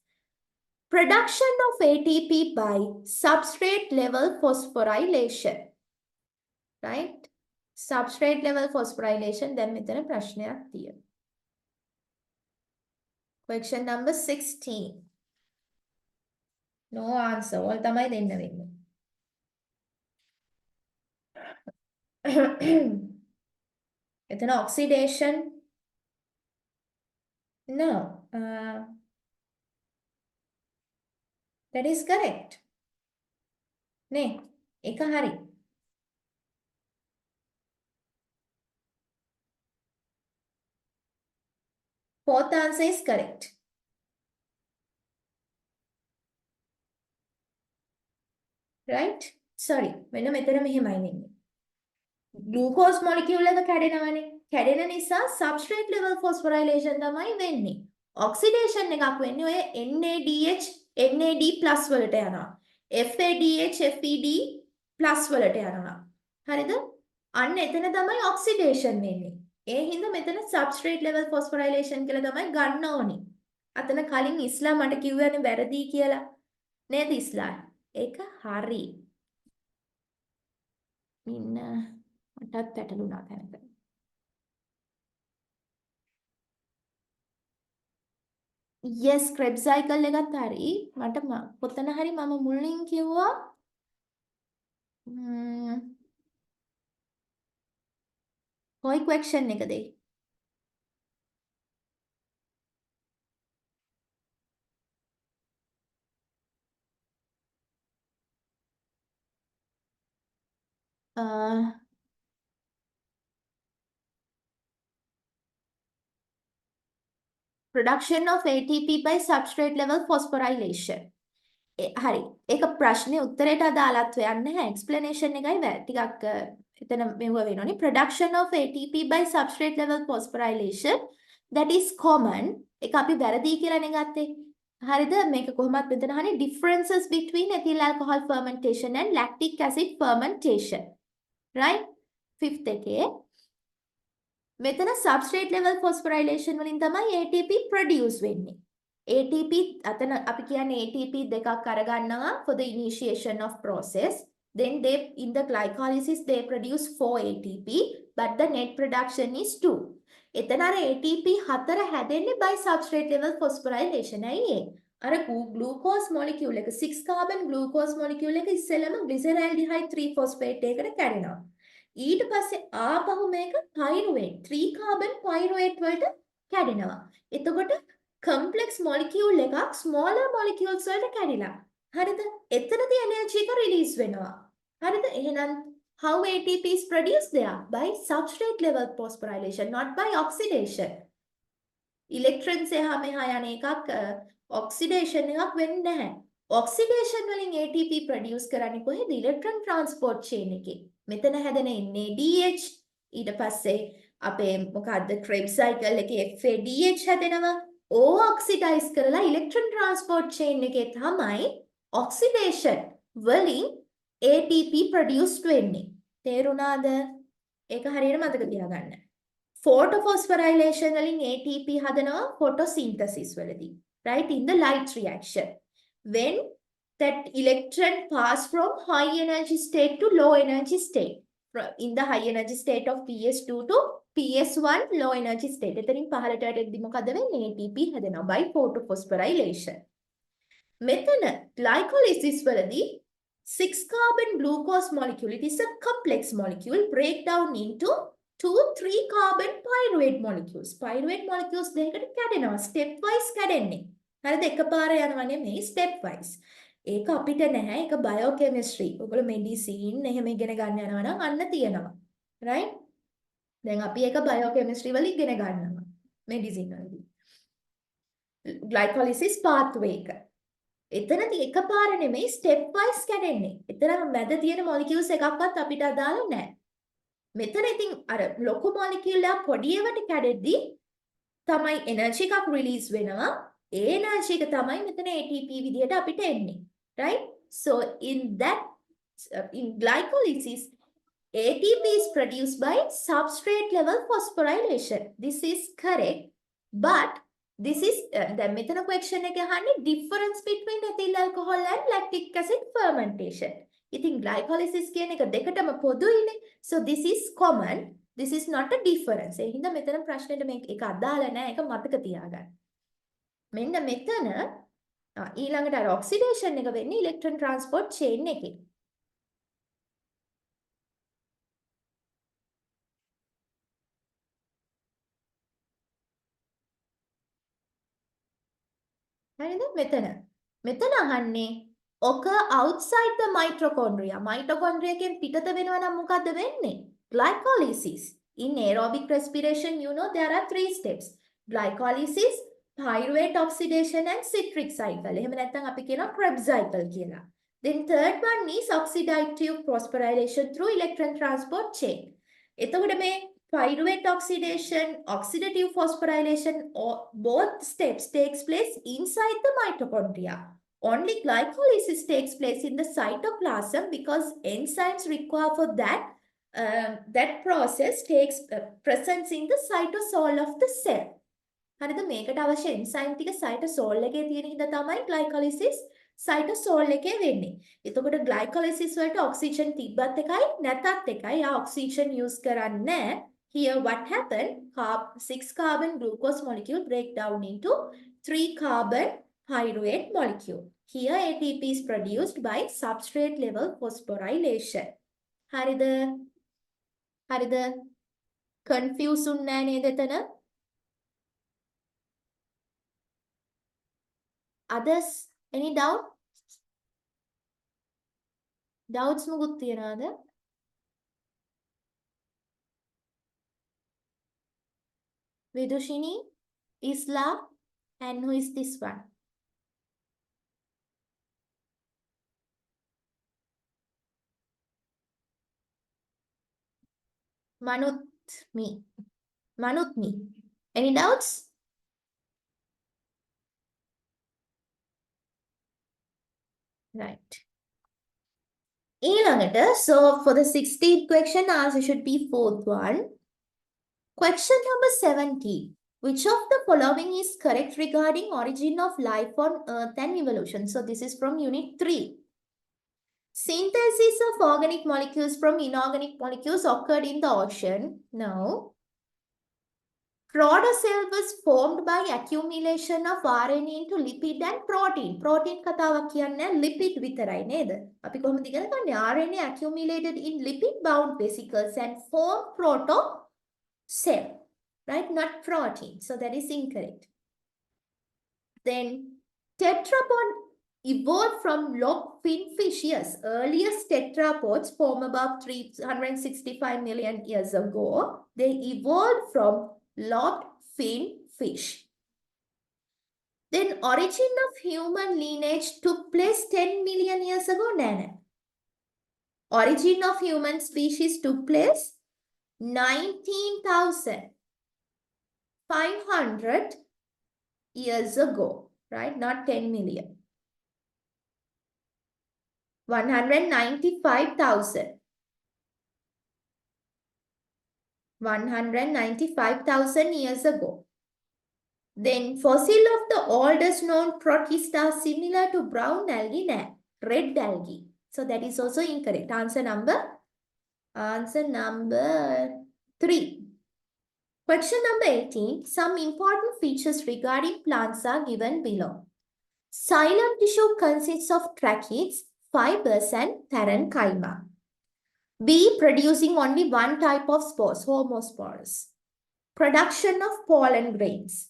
Production of ATP by substrate level phosphorylation. Right? Substrate level phosphorylation දැන් මෙතන ප්‍රශ්නයක් තියෙනවා. Question number 16. No answer. ඔයාලා තමයි දෙන්න වෙන්නේ. එතන oxidation. No. That is correct. නේ එක හරි. Fourth answer is correct. Right? Sorry. මෙන්න මෙතන මෙහෙමයි වෙන්නේ. Glucose molecule එක කැඩෙනවනේ. කැඩෙන නිසා substrate level phosphorylation තමයි වෙන්නේ. Oxidation එකක් වෙන්නේ ඔය NADH NAD+ වලට යනවා. FADH FED+ වලට යනවා. හරිද? අන්න එතන තමයි oxidation වෙන්නේ. ඒ හින්දා මෙතන substrate level phosphorylation කියලා තමයි ගන්න ඕනේ. අතන කලින් ඉස්ලා මට කිව්වනේ වැරදි කියලා. නේද ඉස්ලා? ඒක හරි. මෙන්න මටත් පැටලුණා තැනක. yes Krebs cycle එකත් හරි. මට කොතන හරි මම මුලින් කිව්වා කොයි question එකද? production of ATP by substrate level phosphorylation. හරි. ඒක ප්‍රශ්නේ උත්තරයට අදාළත් වෙන්නේ නැහැ. explanation එකයි ටිකක් එතන මෙව වෙනෝනේ. production of ATP by substrate level phosphorylation that is common. ඒක අපි වැරදි කියලානේ ගත්තේ. හරිද? මේක කොහොමත් මෙතන අහන්නේ differences between ethyl alcohol fermentation and lactic acid fermentation. right? fifth එකේ මෙතන substrate level phosphorylation වලින් තමයි ATP produce වෙන්නේ. ATP අතන අපි කියන්නේ ATP දෙකක් අරගන්නවා for the initiation of process. Then they in the glycolysis they produce 4 ATP but the net production is 2. එතන අර ATP 4 හැදෙන්නේ by substrate level phosphorylation. අයියේ අර glucose molecule එක 6 carbon glucose molecule එක ඉස්සෙල්ලම glyceraldehyde 3 phosphate එකකට කැඩෙනවා. ඊට පස්සේ ආපහු මේක pyruvate 3 carbon pyruvate වලට කැඩෙනවා. එතකොට complex molecule එකක් smaller molecules වලට කැඩිලා. හරිද? එතනදී energy එක release වෙනවා. හරිද? එහෙනම් how ATP is produced there? By substrate level phosphorylation, not by oxidation. electrons එහා මෙහා යන එකක් oxidation එකක් වෙන්නේ නැහැ. oxidation වලින් ATP produce කරන්නේ කොහෙද? electron transport chain එකේ. මෙතන හැදෙන NADH ඊට පස්සේ අපේ මොකද්ද Krebs cycle එකේ FADH හැදෙනවා. O oxidize කරලා electron transport chain එකේ තමයි oxidation වලින් ATP produced වෙන්නේ. තේරුණාද? ඒක හරියට මතක තියාගන්න. Photophosphorylation වලින් ATP හදනවා photosynthesis වලදී. Right? In the light reaction. When that electron pass from high energy state to low energy state. In the high energy state of PS2 to PS1 low energy state. එතනින් පහළට වැටෙද්දි මොකද වෙන්නේ? ATP හැදෙනවා by photophosphorylation. මෙතන glycolysis වලදී 6 carbon glucose molecule, it is a complex molecule, break down into 2-3 carbon pyruvate molecules. Pyruvate molecules දෙකකට කැඩෙනවා. step wise කැඩෙන්නේ. හරිද? එකපාර යනවා නෙමෙයි step wise. ඒක අපිට නැහැ. ඒක බයෝකෙමිස්ට්‍රි. ඔයගොල්ලෝ මෙඩිසින් එහෙම ඉගෙන ගන්න යනවා නම් අන්න තියෙනවා. right? දැන් අපි ඒක බයෝකෙමිස්ට්‍රි වල ඉගෙන ගන්නවා. මෙඩිසින් වලදී. glycolysis pathway එක. එතනදී එකපාර නෙමෙයි step wise කැඩෙන්නේ. එතන මැද තියෙන molecules එකක්වත් අපිට අදාළ නැහැ. මෙතන ඉතින් අර ලොකු molecule එක පොඩි ඒවට කැඩෙද්දී තමයි energy එකක් release වෙනවා. ඒ energy එක තමයි මෙතන ATP විදියට අපිට එන්නේ. Right? So in that in glycolysis ATP is produced by substrate level phosphorylation. This is correct. But this is දැන් මෙතන question එක අහන්නේ difference between ethyl alcohol and lactic acid fermentation. ඉතින් glycolysis කියන එක දෙකටම පොදුයිනේ. So this is common. This is not a difference. ඒ හින්දා මෙතන ප්‍රශ්නෙට මේක අදාළ නැහැ. ඒක මතක තියාගන්න. මෙන්න මෙතන ඊළඟට අර oxidation එක වෙන්නේ electron transport chain එකේ. හරිද? මෙතන අහන්නේ occur outside the mitochondria. Mitochondria එකෙන් පිටත වෙනවා නම් මොකද්ද වෙන්නේ? Glycolysis. In aerobic respiration, you know there are 3 steps. Glycolysis, pyruvate oxidation and citric cycle. එහෙම නැත්නම් අපි කියනවා Krebs cycle කියලා. Then third one is oxidative phosphorylation through electron transport chain. එතකොට මේ pyruvate oxidation, oxidative phosphorylation, or both steps takes place inside the mitochondria. Only glycolysis takes place in the cytoplasm because enzymes required for that that process takes presence in the cytosol of the cell. හරිද? මේකට අවශ්‍ය enzyme ටික සයිටෝසෝල් එකේ තියෙන හින්දා තමයි ග්ලයිකොලිසිස් සයිටෝසෝල් එකේ වෙන්නේ. එතකොට ග්ලයිකොලිසිස් වලට ඔක්සිජන් තිබ්බත් එකයි නැතත් එකයි. ආ ඔක්සිජන් යූස් කරන්නේ නැහැ. Here what happened? 6 carbon glucose molecule break down into 3 carbon pyruvate molecule. Here ATP is produced by substrate level phosphorylation. හරිද? හරිද? confuse උන්නේ නැහැ නේද එතන? Others, any doubt? Doubts මුකුත් තියනවද? Vidushini, Isla, and who is this one? Manutmi. Manutmi. Any doubts? Right. ඊළඟට, so for the 16th question, answer should be fourth one. Question number 17. Which of the following is correct regarding origin of life on Earth and evolution? So this is from Unit 3. Synthesis of organic molecules from inorganic molecules occurred in the ocean. Now, protocell was formed by accumulation of RNA into lipid and protein. Protein කතාවක් කියන්නේ lipid විතරයි නේද? අපි කොහොමද ඉගෙන ගන්නේ? RNA accumulated in lipid bound vesicles and form protocell, right? Not protein. So that is incorrect. Then tetrapod evolved from lobe fin fish. Yes, earliest tetrapods formed about 365 million years ago. They evolved from lobed fin fish. Then origin of human lineage took place 10 million years ago. Nana. Origin of human species took place 19,500 years ago, right? Not 10 million. 195,000. 195,000 years ago. Then fossil of the oldest known protista similar to brown algae, red algae. So that is also incorrect. Answer number 3. Question number 18. Some important features regarding plants are given below. Xylem tissue consists of tracheids, fibers and parenchyma. B, producing only one type of spores, homospores. Production of pollen grains.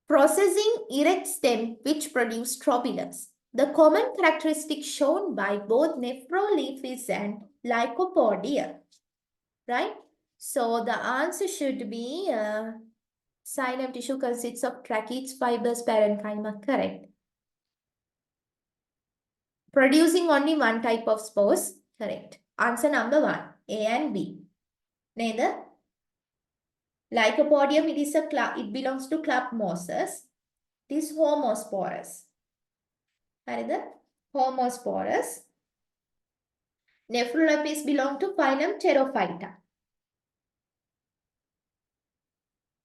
Processing erect stem which produce strobilus. The common characteristics shown by both Nephrolepis and Lycopodia. Right? So the answer should be xylem tissue consists of tracheids, fibers, parenchyma. Correct. Producing only one type of spores. Correct. Answer number 1. A and B. Neither. Lycopodium, it belongs to club mosses. It is homosporous. Either homosporous. Nephrolepis belong to phylum Pterophyta.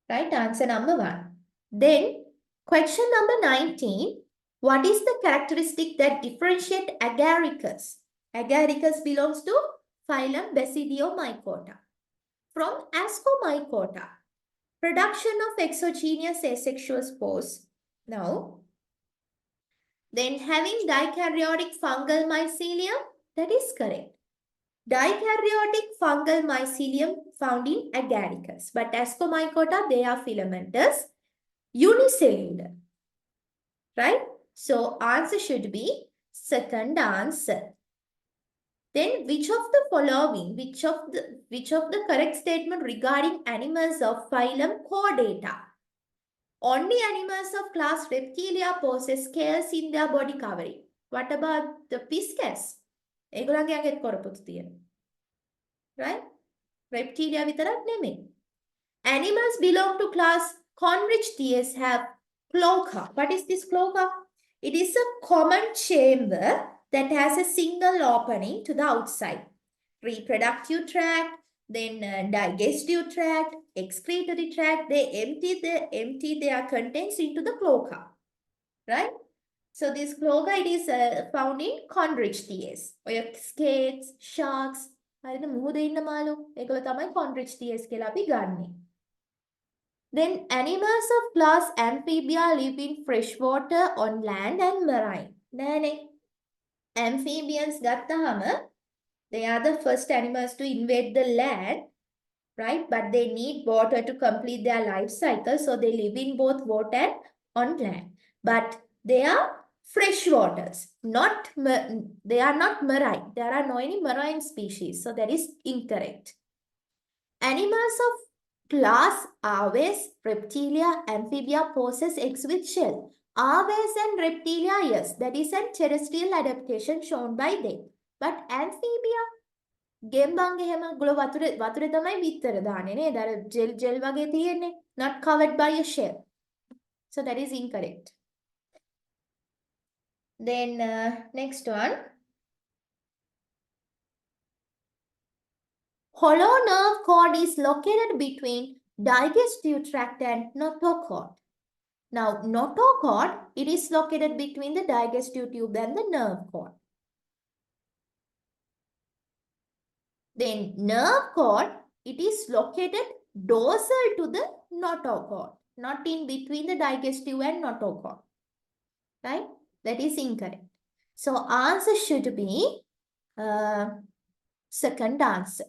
Right, answer number 1. Then, question number 19. What is the characteristic that differentiate Agaricus? Agaricus belongs to phylum Basidiomycota from Ascomycota. Production of exogenous asexual spores. Now, then having dikaryotic fungal mycelium, that is correct. Dikaryotic fungal mycelium found in Agaricus, but Ascomycota, they are filamentous, unicellular. Right? So answer should be second answer. Then which of the following, which of the correct statement regarding animals of phylum Chordata? Only animals of class Reptilia possess scales in their body covering. What about the pisces? ඒගොල්ලන්ගේ අඟෙත් කොරපොතු තියෙනවා. Right? Reptilia විතරක් නෙමෙයි. Animals belong to class Conrichtias have cloaca. What is this cloaca? It is a common chamber that has a single opening to the outside. Reproductive tract, Then digestive tract, excretory tract, they empty their contents into the cloaca, right? So this cloaca, it is found in chondrichthyes. ඔය skates, sharks, හරිද මුහුදේ ඉන්න මාළු, ඒගොල්ලෝ තමයි chondrichthyes කියලා අපි ගන්නෙ. Then animals of class Amphibia live in freshwater, on land and marine. නෑනේ. Amphibians ගත්තාම they are the first animals to invade the land, right? But they need water to complete their life cycle, so they live in both water and on land. But they are fresh waters, they are not marine. There are no any marine species, so that is incorrect. Animals of class Aves, Reptilia, Amphibia possess eggs with shell. Aves and Reptilia, yes, that is a terrestrial adaptation shown by them. But Amphibia, ගෙම්බන්ගේ හැම ගොල්ලෝ වතුරේ තමයි විතර දාන්නේ නේද? අර gel වගේ තියෙන්නේ. Not covered by a shell. So that is incorrect. Then next one. Hollow nerve cord is located between digestive tract and notochord. Now, notochord, it is located between the digestive tube and the nerve cord. Then nerve cord, it is located dorsal to the notochord, not in between the digestive and notochord. Right? That is incorrect. So answer should be second answer.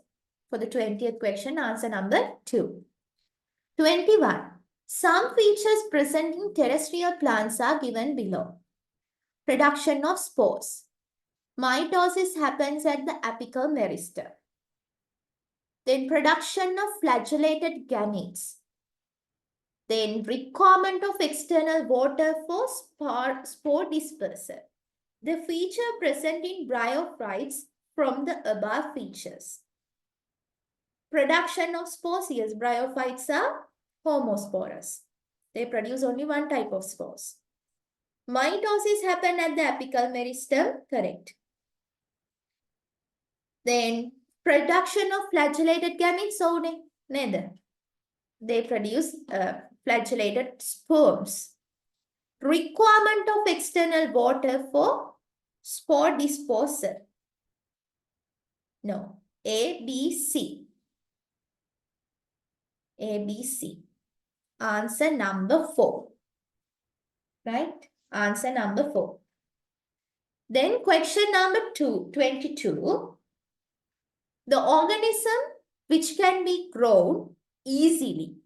For the 20th question, answer number 2. 21. Some features present in terrestrial plants are given below. Production of spores. Mitosis happens at the apical meristem. Then production of flagellated gametes. Then requirement of external water for spore dispersal. The feature present in bryophytes from the above features. Production of spores, yes, bryophytes are homosporous. They produce only one type of spores. Mitosis happen at the apical meristem, correct. Then production of flagellated gametes, so neither. They produce flagellated sperms. Requirement of external water for spore dispersal. No, A, B, C. A, B, C. Answer number 4. Right? Answer number 4. Then question number 22. The organism which can be grown easily.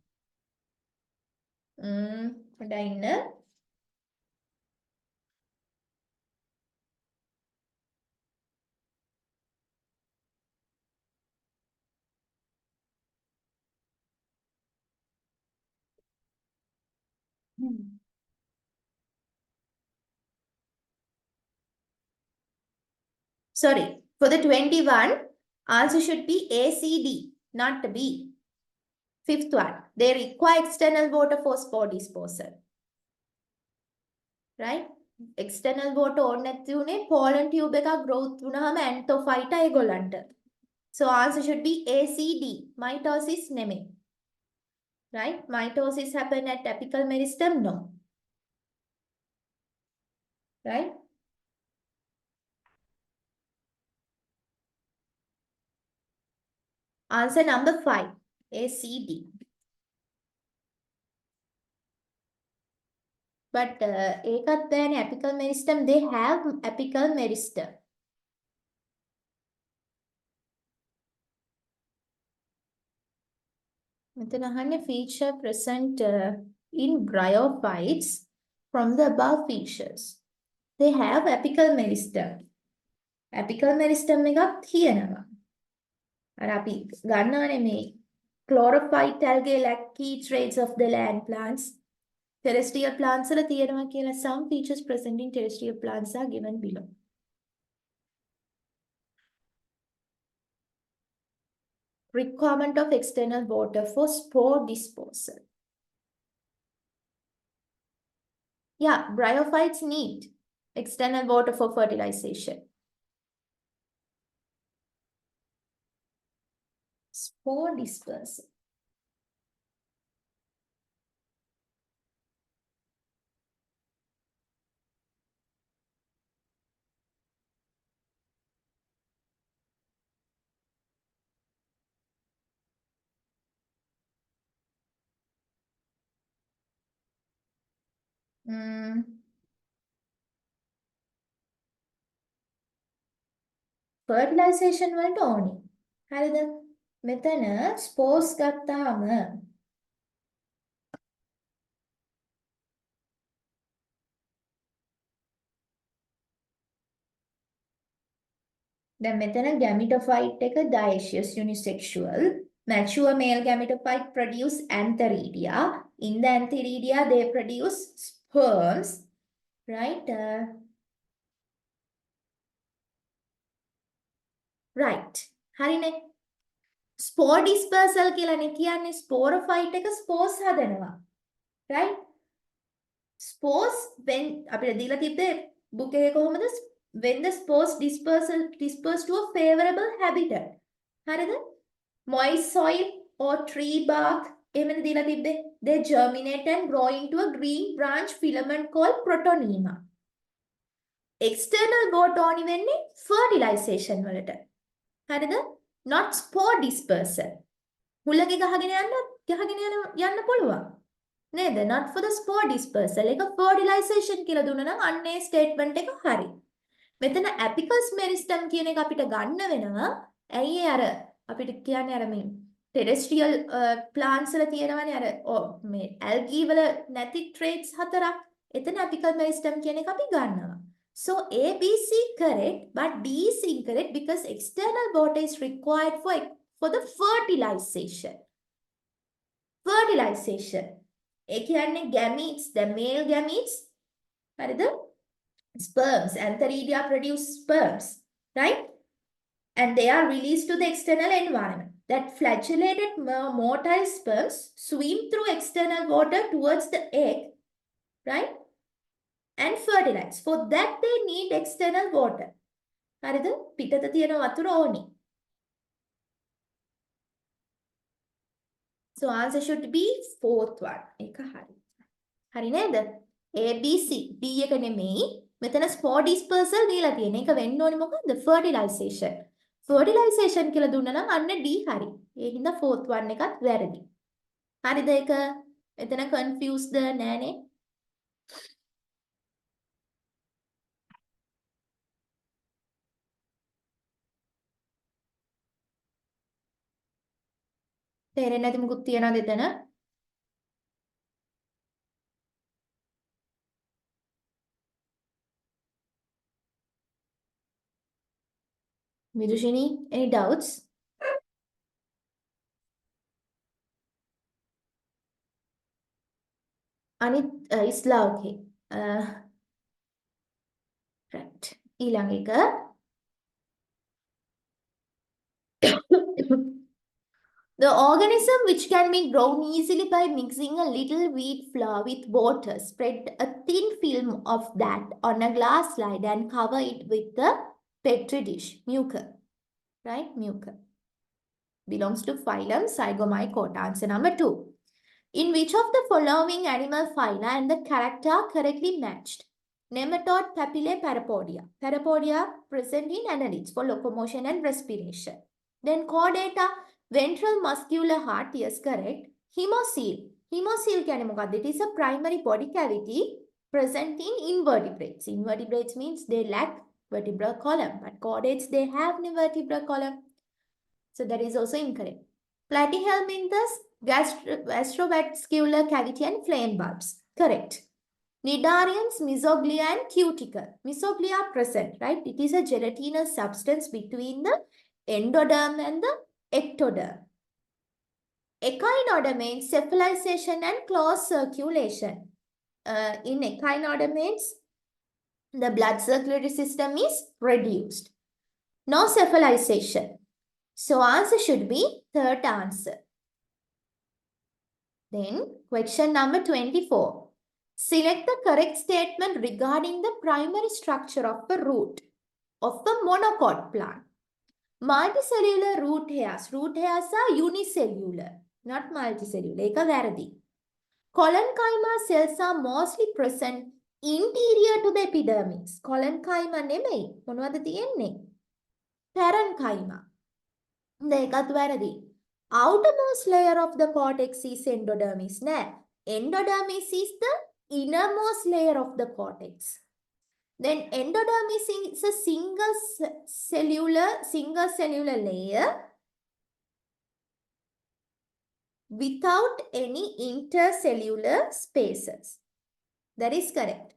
Sorry, for the 21, answer should be A, C, D, not B. 5th one, they require external water for spore dispersal. Right? External water on නැති pollen tube එකක් growth වුණාම anthophyte ඒගොල්ලන්ට. So answer should be A, C, D. Mitosis නෙමෙයි. Right? Mitosis happen at apical meristem? No. Right? Answer number 5. A, C, D. But ඒකත් දැනේ apical meristem, they have apical meristem. මෙතන අහන්නේ feature present in bryophytes from the above features. They have apical meristem. Apical meristem එකක් තියෙනවා. අර අපි ගන්නවනේ මේ chlorophyte algae lack key traits of the land plants. Terrestrial plants වල තියෙනවා කියලා some features present in terrestrial plants are given below. Requirement of external water for spore dispersal. Yeah, bryophytes need external water for fertilization. Spore dispersal. fertilization වලට ඕනි. හරිද? මෙතන spores ගත්තාම දැන් මෙතන gametophyte එක dioecious unisexual. Mature male gametophyte produce antheridia. In the antheridia, they produce sperms, right? Right. හරිනේ. Spore dispersal කියලානේ කියන්නේ sporophyte එක spores හදනවා. Right? Spores when අපිට දීලා තිබ්බේ book එකේ කොහොමද? When the spores disperse to a favorable habitat. හරිද? Moist soil or tree bark එහෙමද දීලා තිබ්බේ. They germinate and grow into a green branch filament called protonema. External botany වෙන්නේ fertilization වලට. හරිද? Not spore dispersal. මුලගේ ගහගෙන යන්න පුළුවන්. නේද? Not for the spore dispersal. එක fertilization කියලා දුන්නා නම් අන්නේ statement එක හරි. මෙතන apicus meristem කියන එක අපිට ගන්න වෙනවා. ඇයි අර අපිට කියන්නේ අර මේ terrestrial plants වල තියෙනවනේ අර මේ algae වල නැති traits හතරක්. එතන apical meristem කියන එක අපි ගන්නවා. So A, B, C correct, but D is incorrect because external water is required for the fertilization. Fertilization. ඒ කියන්නේ gametes, the male gametes, හරිද? Sperms, antheridia produce sperms, right? And they are released to the external environment. That flagellated motile sperms swim through external water towards the egg, right? And fertilize. For that they need external water. හරිද? පිටත තියෙන වතුර ඕනි. So answer should be fourth one. ඒක හරි. හරි නේද? A, B, C. D එක නෙමෙයි. මෙතන spore dispersal දීලා තියෙන. ඒක වෙන්න ඕනේ මොකද්ද? Fertilization. Fertilization කියලා දුන්නා නම් අන්න D හරි. ඒ හින්දා fourth one එකත් වැරදි. හරිද ඒක? එතන confused නෑනේ. තේරෙන්නේ නැති මුකුත් තියනවද එතන? Vidushini, any doubts? Anit, Isla, okay. Right. ඊළඟ එක. The organism which can be grown easily by mixing a little wheat flour with water, spread a thin film of that on a glass slide and cover it with the petri dish. Mucor. Right? Mucor. Belongs to phylum Zygomycota. Answer number 2. In which of the following animal phyla and the character are correctly matched? Nematode papillae parapodia. Parapodia present in annelids for locomotion and respiration. Then chordata, ventral muscular heart, yes correct. Hemocoel. Hemocoel කියන්නේ මොකක්ද? It is a primary body cavity present in invertebrates. Invertebrates means they lack vertebral column, but chordates they have vertebral column. So that is also incorrect. Platyhelminthes, gastrovascular cavity and flame bulbs. Correct. Cnidarians, mesoglea and cuticle. Mesoglea present, right? It is a gelatinous substance between the endoderm and the ectoderm. Echinodermates, cephalization and closed circulation. In echinodermates, the blood circulatory system is reduced. No cephalization. So answer should be third answer. Then question number 24. Select the correct statement regarding the primary structure of the root of the monocot plant. Multicellular root hairs. Root hairs are unicellular, not multicellular. ඒක වැරදි. Collenchyma cells are mostly present interior to the epidermis. Collenchyma නෙමෙයි. මොනවද තියෙන්නේ? Parenchyma. ඒකත් වැරදි. Outermost layer of the cortex is endodermis. නෑ. Endodermis is the innermost layer of the cortex. Then endodermis is a single cellular layer without any intercellular spaces. That is correct.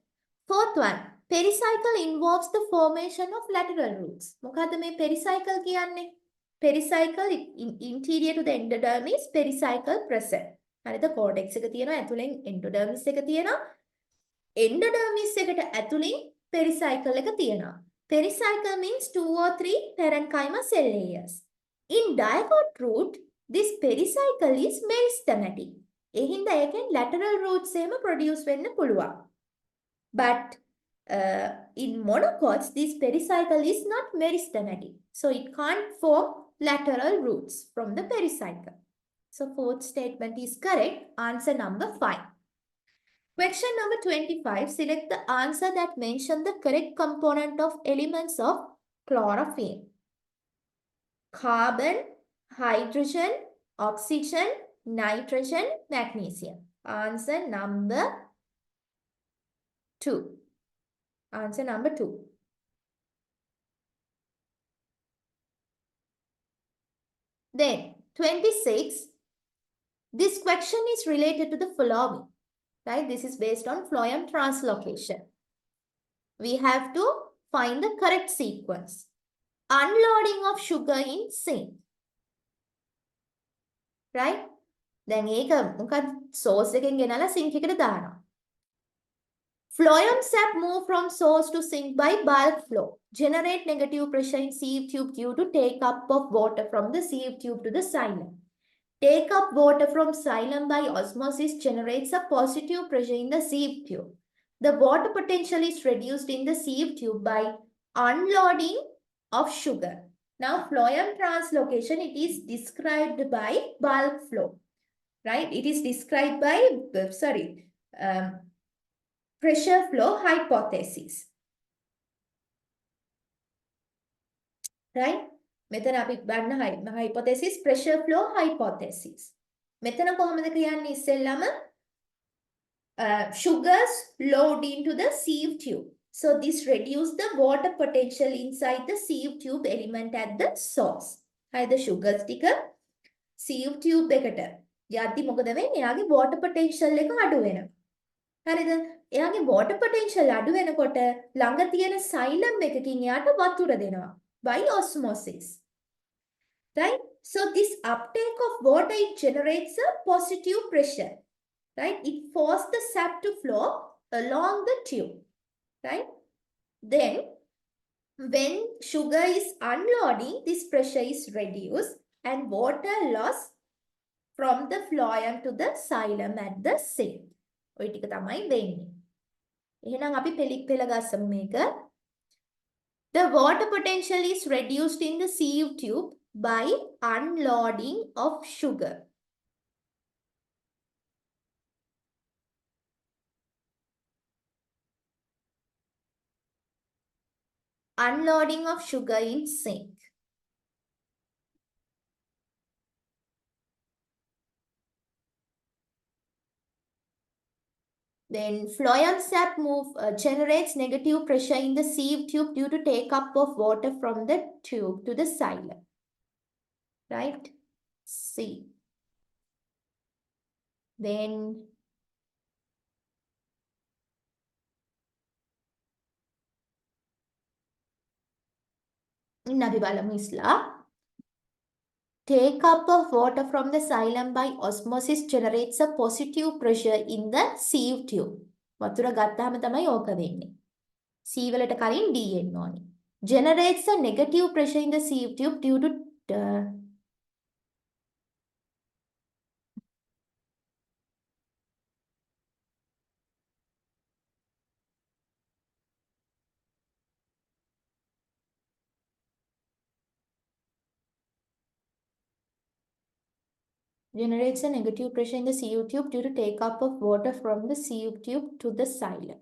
Fourth one, pericycle involves the formation of lateral roots. මොකද්ද මේ pericycle කියන්නේ? Pericycle interior to the endodermis, pericycle present. හරිද? cortex එක තියෙනවා, ඇතුලෙන් endodermis එක තියෙනවා. Endodermis එකට ඇතුලින් pericycle එක තියෙනවා. Pericycle means 2 or 3 parenchyma cell layers. In dicot root, this pericycle is meristematic. ඒ හින්දා ඒකෙන් lateral roots එහෙම produce වෙන්න පුළුවන්. But in monocots, this pericycle is not meristematic. So it can't form lateral roots from the pericycle. So fourth statement is correct. Answer number 5. Question number 25. Select the answer that mention the correct component of elements of chlorophyll. Carbon, hydrogen, oxygen, nitrogen, magnesium. Answer number 2. Answer number 2. Then 26. This question is related to the following. Right? This is based on phloem translocation. We have to find the correct sequence. Unloading of sugar in sink. Right? Then ඒක මොකක්ද source එකෙන් ගෙනලා sink එකට දානවා. Phloem sap move from source to sink by bulk flow. Generate negative pressure in sieve tube due to take up of water from the sieve tube to the xylem. Take up water from xylem by osmosis generates a positive pressure in the sieve tube. The water potential is reduced in the sieve tube by unloading of sugar. Now, phloem translocation, it is described by bulk flow, right? It is described by, pressure flow hypothesis, right? මෙතන අපි බලන්න hypothesis pressure flow hypothesis. මෙතන කොහොමද කියන්නේ ඉස්සෙල්ලාම sugars load into the sieve tube. So this reduce the water potential inside the sieve tube element at the source. හරිද sugars ටික sieve tube එකට යද්දි මොකද වෙන්නේ? එයාගේ water potential එක අඩු වෙනවා. හරිද? එයාගේ water potential අඩු වෙනකොට ළඟ තියෙන xylem එකකින් එයාට වතුර දෙනවා by osmosis. Right? So this uptake of water, it generates a positive pressure. Right? It forces the sap to flow along the tube. Right? Then, when sugar is unloading, this pressure is reduced and water loss from the phloem to the xylem at the sink. ඔය ටික තමයි වෙන්නේ. එහෙනම් අපි පෙළ ගස්සමු මේක. The water potential is reduced in the sieve tube by unloading of sugar. Unloading of sugar in sink. Then phloem sap generates negative pressure in the sieve tube due to take up of water from the tube to the xylem. Right? C. Then අපි බලමු ඉස්ලා. Take up of water from the xylem by osmosis generates a positive pressure in the sieve tube. වතුර ගත්තාම තමයි ඕක වෙන්නේ. C වලට කලින් D එන්න ඕනේ. Generates a negative pressure in the sieve tube due to generates a negative pressure in the sieve tube due to take-up of water from the sieve tube to the xylem.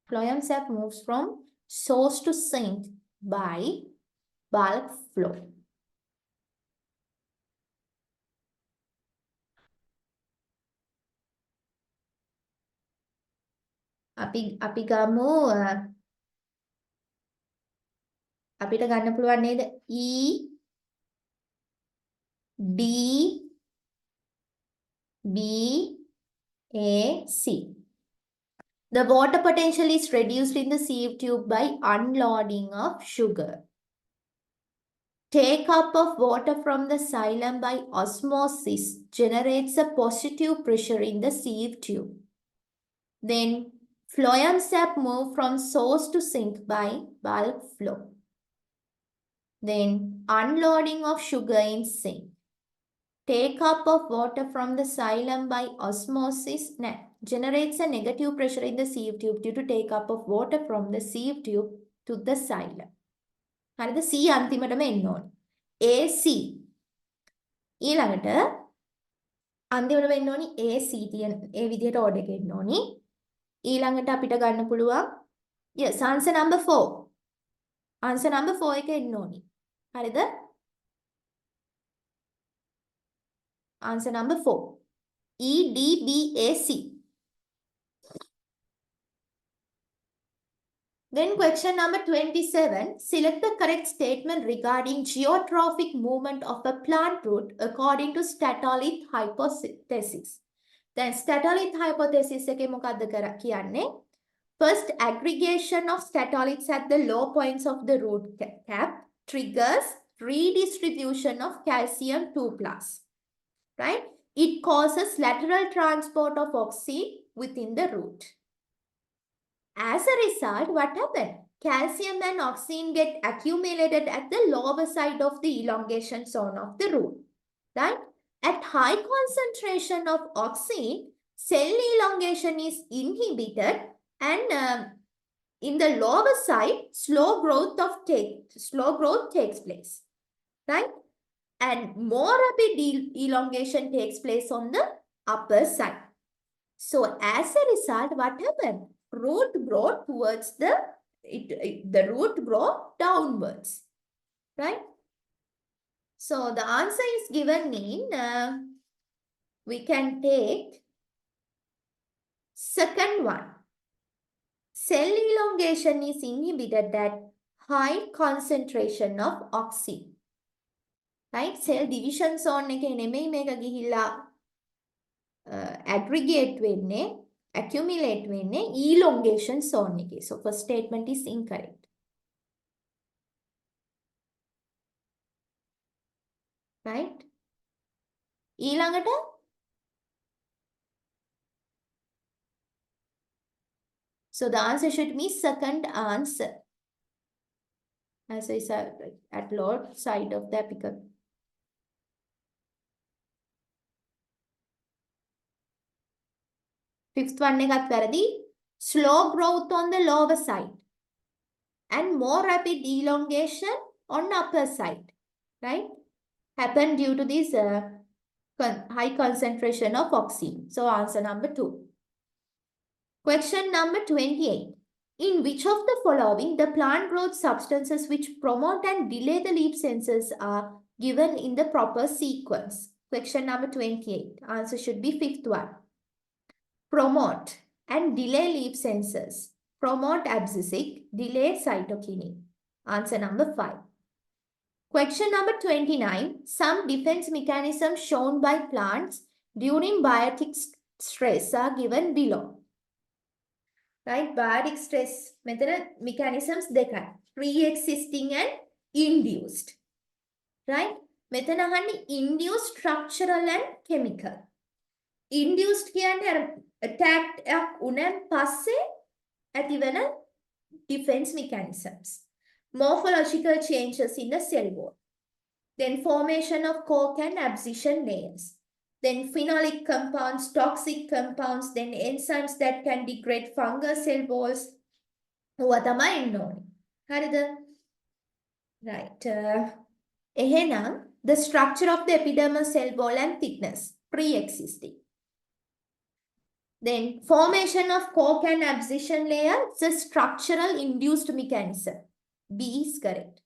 Phloem sap moves from source to sink by bulk flow. අපි ගමු අපිට ගන්න පුළුවන් නේද E D B A C. The water potential is reduced in the sieve tube by unloading of sugar. Take-up of water from the xylem by osmosis generates a positive pressure in the sieve tube. Then phloem sap move from source to sink by bulk flow. Then unloading of sugar in sink. Take-up of water from the xylem by osmosis generates a negative pressure in the sieve tube due to take-up of water from the sieve tube to the xylem. හරිද C අන්තිමටම එන්න ඕනේ. AC ඊළඟට අන්තිමටම එන්න ඕනේ AC තියෙන ඒ විදිහට order එක එන්න ඕනේ. ඊළඟට අපිට ගන්න පුළුවන් yes answer number 4. answer number 4 එක එන්න ඕනේ. හරිද? answer number 4. E D B A C. Then question number 27. Select the correct statement regarding geotrophic movement of a plant root according to Statolith hypothesis. Then Statolith hypothesis එකේ මොකද්ද කියන්නේ? First, aggregation of statoliths at the low points of the root cap triggers redistribution of calcium 2+. Right? It causes lateral transport of oxygen within the root. As a result, what happened? Calcium and oxygen get accumulated at the lower side of the elongation zone of the root. Right? At high concentration of oxygen, cell elongation is inhibited and in the lower side, slow growth takes place. Right? And more rapid elongation takes place on the upper side. So as a result, what happened? Root grow towards the root grow downwards, right? So the answer is given in we can take second one. Cell elongation is inhibited at high concentration of oxygen, right? Cell division zone එකේ නෙමෙයි මේක ගිහිල්ලා aggregate වෙන්නේ accumulate වෙන්නේ elongation zone එකේ. So first statement is incorrect. Right? ඊළඟට so the answer should be second answer. As I said, at lower side of the apical. Fifth one එකත් වැරදි. Slow growth on the lower side and more rapid elongation on upper side, right? Happen due to this high concentration of oxygen. So answer number 2. Question number 28. In which of the following the plant growth substances which promote and delay the leaf sensors are given in the proper sequence? Question number 28. Answer should be fifth one. Promote and delay leaf sensors. Promote abscisic, delay cytokinin. Answer number 5. Question number 29. Some defense mechanisms shown by plants during biotic stress are given below. Right? Biotic stress mechanisms දෙකයි. Pre-existing and induced. Right? මෙතන අහන්නේ induced structural and chemical. Induced කියන්නේ attack එකක් උනන් පස්සේ ඇතිවන defense mechanisms. Morphological changes in the cell wall. Then formation of cork and abscission layers. Then phenolic compounds, toxic compounds, then enzymes that can degrade fungal cell walls. ඕවා තමයි එන්න ඕනේ. හරිද? Right. එහෙනම් the structure of the epidermal cell wall and thickness pre-existing. Then formation of cork and abscission layer, it's a structural induced mechanism. B is correct.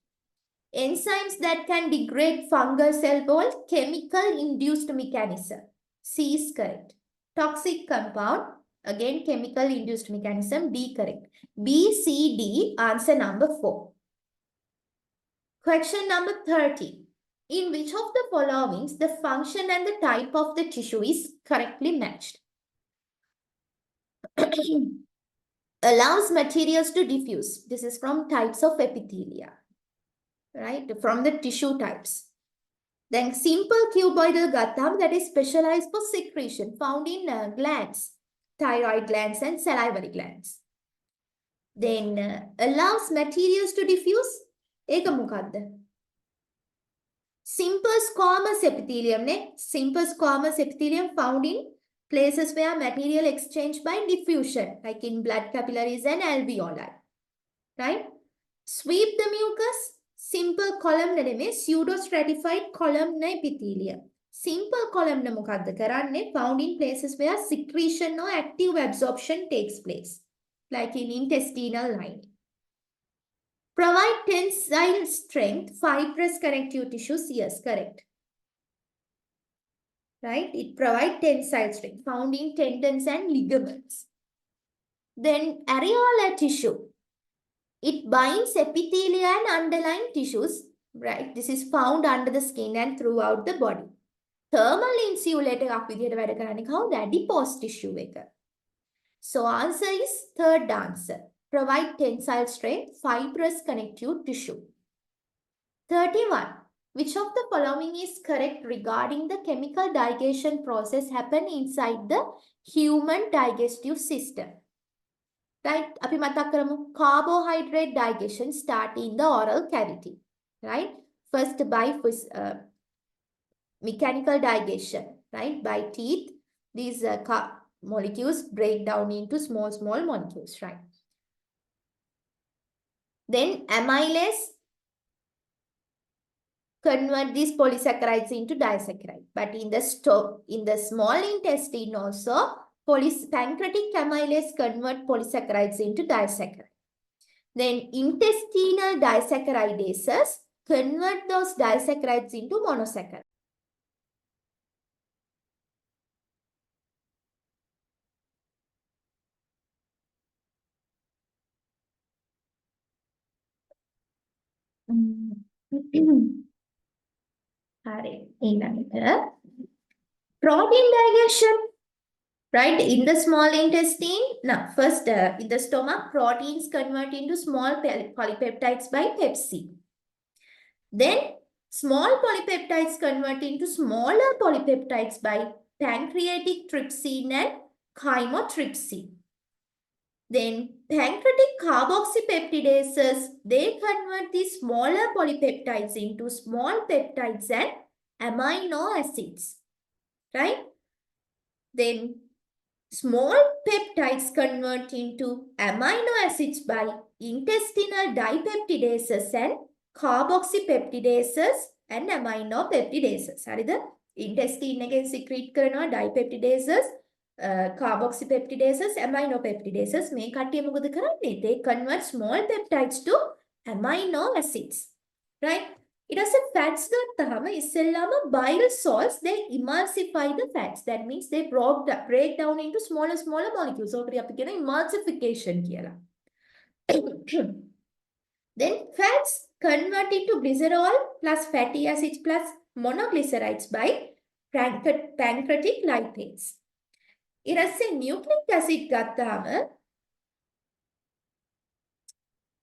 Enzymes that can degrade fungal cell wall, chemical induced mechanism. C is correct. Toxic compound, again chemical induced mechanism. D correct. B, C, D, answer number 4. Question number 30. In which of the following the function and the type of the tissue is correctly matched? Allows materials to diffuse. This is from types of epithelia, right? From the tissue types. Then simple cuboidal guttam that is specialized for secretion found in glands, thyroid glands and salivary glands. Then allows materials to diffuse. Eka mukadda? Simple squamous epithelium. Simple squamous epithelium found in places where material exchange by diffusion, like in blood capillaries and alveoli. Right? Sweep the mucus. Simple columnar නෙමෙයි pseudostratified columnar epithelium. Simple columnar මොකද්ද කරන්නේ? Found in places where secretion or active absorption takes place, like in intestinal lining. Provide tensile strength, fibrous connective tissues. Yes, correct. Right? It provides tensile strength found in tendons and ligaments. Then areolar tissue. It binds epithelia and underlying tissues, right? This is found under the skin and throughout the body. Thermal insulator එකක් විදිහට වැඩ කරන්නේ කවුද? Adipose tissue එක. So answer is third answer. Provide tensile strength, fibrous connective tissue. 31. Which of the following is correct regarding the chemical digestion process happen inside the human digestive system? Right? අපි මතක් කරමු carbohydrate digestion start in the oral cavity. Right? First by mechanical digestion. Right? By teeth, these molecules break down into small molecules. Right? Then amylase convert these polysaccharides into disaccharide. But in the small intestine also, pancreatic amylase convert polysaccharides into disaccharide. Then intestinal disaccharidases convert those disaccharides into monosaccharide. Protein digestion. Right, in the small intestine, now first in the stomach, proteins convert into small polypeptides by pepsin. Then small polypeptides convert into smaller polypeptides by pancreatic trypsin and chymotrypsin. Then pancreatic carboxypeptidases, they convert these smaller polypeptides into small peptides and amino acids. Right? Then small peptides convert into amino acids by intestinal dipeptidases and carboxypeptidases and aminopeptidases. හරිද? intestine එකෙන් secrete කරනවා dipeptidases, carboxypeptidases, aminopeptidases. මේ කට්ටිය මොකද කරන්නේ? They convert small peptides to amino acids. Right? It has a fats ගත්තහම ඉස්සෙල්ලාම bile salts, they emulsify the fats. That means they break down into smaller molecules. So අපි කියන emulsification කියලා. Then fats convert into glycerol plus fatty acids plus monoglycerides by pancreatic lipase. ඊට පස්සේ nucleic acid ගත්තාම,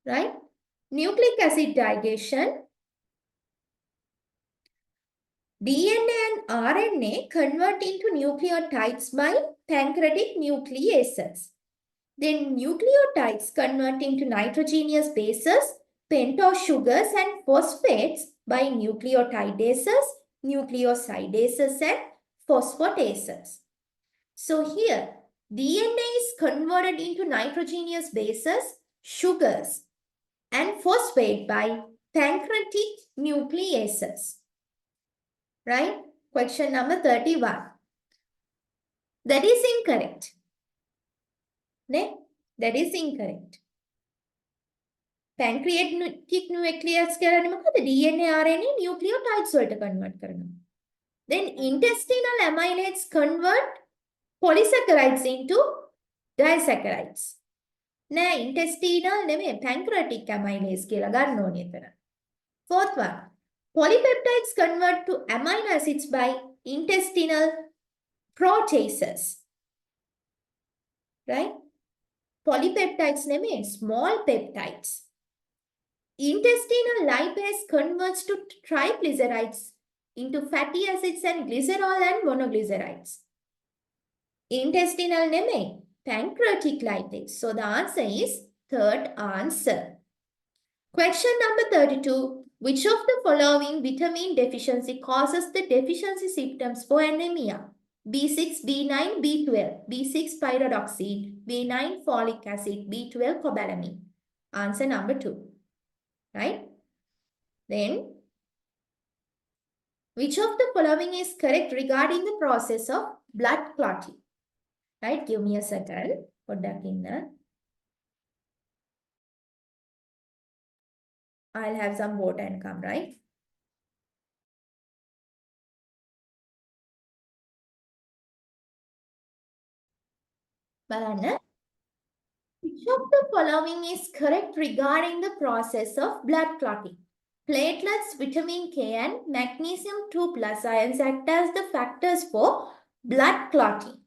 right? Nucleic acid digestion, DNA and RNA convert into nucleotides by pancreatic nucleases. Then nucleotides convert into nitrogenous bases, pentose sugars and phosphates by nucleotidases, nucleosidases and phosphatases. So here, DNA is converted into nitrogenous bases, sugars and phosphate by pancreatic nucleases. Right? Question number 31. That is incorrect. Ne? That is incorrect. Pancreatic nucleus කරන්නේ මොකද? DNA RNA nucleotides වලට convert කරනවා. Then intestinal amylates convert polysaccharides into disaccharides. නෑ intestinal නෙමෙයි pancreatic amylase කියලා ගන්න ඕනේ එතන. Fourth one. Polypeptides convert to amino acids by intestinal proteases. Right? Polypeptides නෙමෙයි small peptides. Intestinal lipase converts to triglycerides into fatty acids and glycerol and monoglycerides. Intestinal නෙමෙයි pancreatic lipase. So the answer is third answer. Question number 32. Which of the following vitamin deficiency causes the deficiency symptoms for anemia? B6, B9, B12, B6 pyridoxine, B9 folic acid, B12 cobalamin. Answer number 2. Right? Then, which of the following is correct regarding the process of blood clotting? Right? Give me a second. Put that in there. I'll have some water and come, right? බලන්න. Which of the following is correct regarding the process of blood clotting? Platelets, vitamin K and magnesium 2 plus ions act as the factors for blood clotting.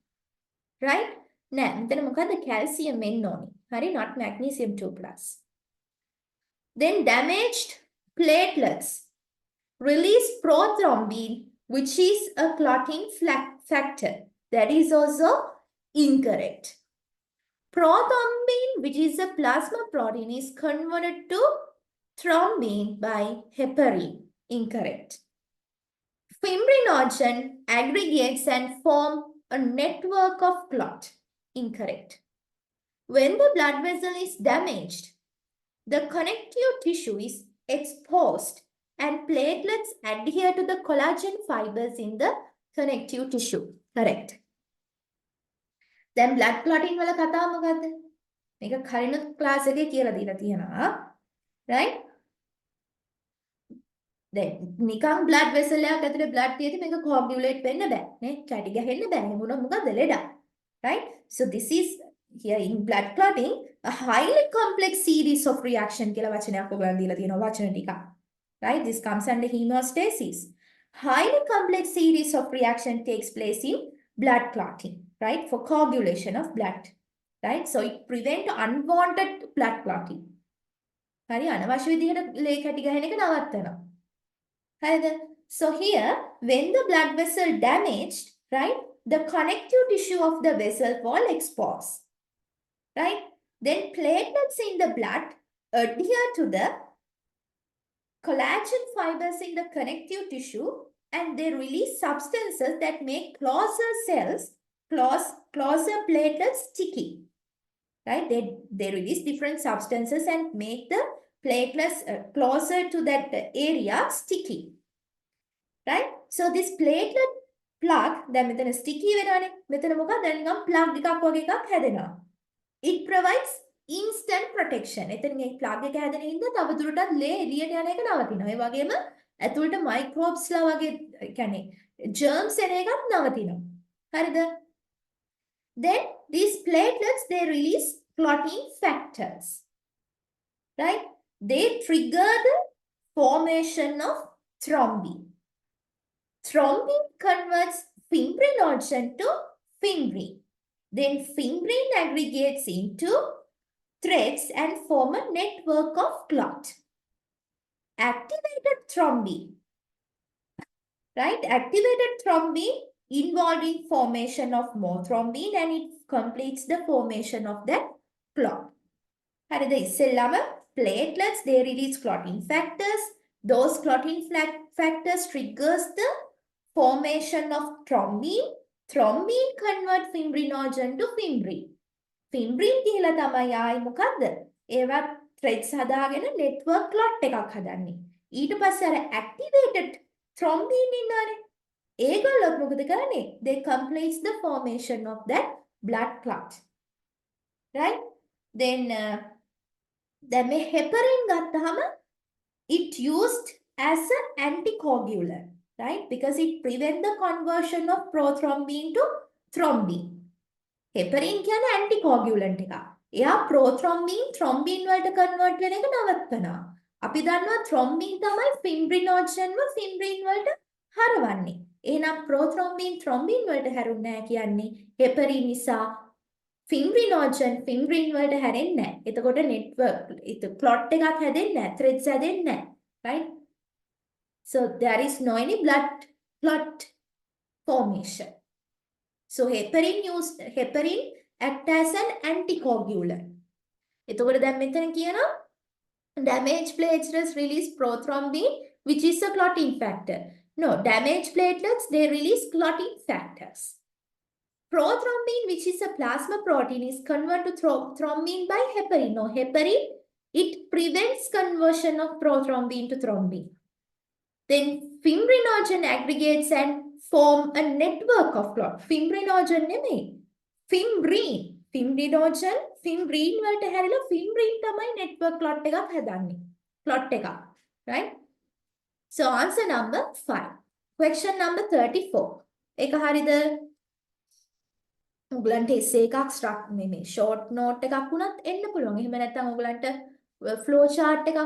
Right? නෑ මෙතන මොකද්ද calcium එන්න ඕනේ. හරි not magnesium 2 plus. Then damaged platelets release prothrombin, which is a clotting factor. That is also incorrect. Prothrombin, which is a plasma protein, is converted to thrombin by heparin. Incorrect. Fibrinogen aggregates and form a network of clot. Incorrect. When the blood vessel is damaged, the connective tissue is exposed and platelets adhere to the collagen fibers in the connective tissue. Correct. Then blood clotting වල කතාව මොකද්ද? මේක කලිනුත් class එකේ කියලා දීලා තියෙනවා. Right? Then නිකන් blood vessel එකක් ඇතුලේ blood තියෙද්දි මේක coagulate වෙන්න බෑ. නේ? කැටි ගහන්න බෑ. එහෙම වුණොත් මොකද ලෙඩක්. Right? So this is here in blood clotting a highly complex series of reaction කියලා වචනයක් ඔයගොල්ලන් දීලා තියෙනවා වචන ටිකක්. Right? This comes under hemostasis. Highly complex series of reaction takes place in blood clotting, right? For coagulation of blood, right? So it prevent unwanted blood clotting. හරි අනවශ්‍ය විදිහට ලේ කැටි ගහන එක නවත්තනවා. හරිද? So here when the blood vessel damaged, right? The connective tissue of the vessel wall exposed, right? Then platelets in the blood adhere to the collagen fibers in the connective tissue and they release substances that make closer cells, closer platelets sticky. Right? They release different substances and make the platelets closer to that area sticky. Right? So this platelet plug, දැන් මෙතන sticky වෙනවානේ. මෙතන මොකක්ද? දැන් නිකන් plug එකක් වගේ එකක් හැදෙනවා. It provides instant protection. එතන මේ plug එක හැදෙන හින්දා තවදුරටත් ලේ එළියට යන එක නවතිනවා. ඒ වගේම ඇතුළට microbes ලා වගේ කියන්නේ germs එන එකත් නවතිනවා. හරිද? Then these platelets they release clotting factors. Right? They trigger the formation of thrombin. Thrombin converts fibrinogen to fibrin. Then fibrin aggregates into threads and form a network of clot. Activated thrombin, right? Activated thrombin involved in formation of more thrombin and it completes the formation of that clot. හරිද? ඉස්සෙල්ලාම platelets they release clotting factors. Those clotting factors triggers the formation of thrombin. Thrombin convert fibrinogen to fibrin. Fibrin කියලා තමයි ආයි මොකද්ද? ඒවත් threads හදාගෙන network clot එකක් හදන්නේ. ඊට පස්සේ අර activated thrombin ඉන්නවනේ. ඒගොල්ලෝ මොකද කරන්නේ? They completes the formation of that blood clot. Right? Then දැන් මේ heparin ගත්තාම it used as an anticoagulant, right? Because it prevents the conversion of prothrombin to thrombin. heparin කියන්නේ anticoagulant එකක්. එයා prothrombin thrombin වලට convert වෙන එක නවත්තනවා. අපි දන්නවා thrombin තමයි fibrinogen fibrin වලට හරවන්නේ. එහෙනම් prothrombin thrombin වලට හැරුන්නේ නැහැ කියන්නේ heparin නිසා fibrinogen fibrin වලට හැරෙන්නේ නැහැ. එතකොට network clot එකක් හැදෙන්නේ නැහැ. threads හැදෙන්නේ නැහැ. Right? So there is no any blood clot formation. So heparin act as an anticoagulant. එතකොට දැන් මෙතන කියනවා damaged platelets release prothrombin which is a clotting factor. No, damaged platelets they release clotting factors. Prothrombin, which is a plasma protein, is converted to thrombin by heparin. No, heparin, it prevents conversion of prothrombin to thrombin. Then fibrinogen aggregates and form a network of clot. Fibrinogen නෙමෙයි. Fibrin. Fibrinogen, fibrin වලට හැරිලා fibrin තමයි network clot එකක් හදන්නේ. Clot එකක්. Right? So answer number 5. Question number 34. ඒක හරියද? ඔයගලන්ට essay එකක් ස්ට්‍රක් මේ short note එකක් වුණත් එන්න පුළුවන්. එහෙම නැත්නම් ඔයගලන්ට flow chart එකක්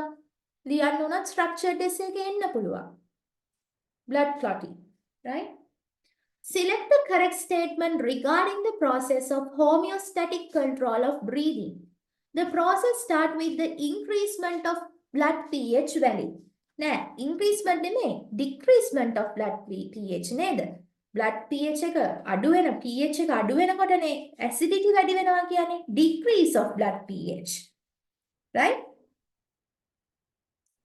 ලියන්න උනත් structured essay එකේ එන්න පුළුවන්. Blood clotting, right? Select the correct statement regarding the process of homeostatic control of breathing. The process starts with the increasement of blood pH value. නෑ, increasement නෙමෙයි, decreasement of blood pH නේද? blood pH එක අඩු වෙන pH එක අඩු වෙනකොටනේ acidity වැඩි වෙනවා කියන්නේ. Decrease of blood pH. Right?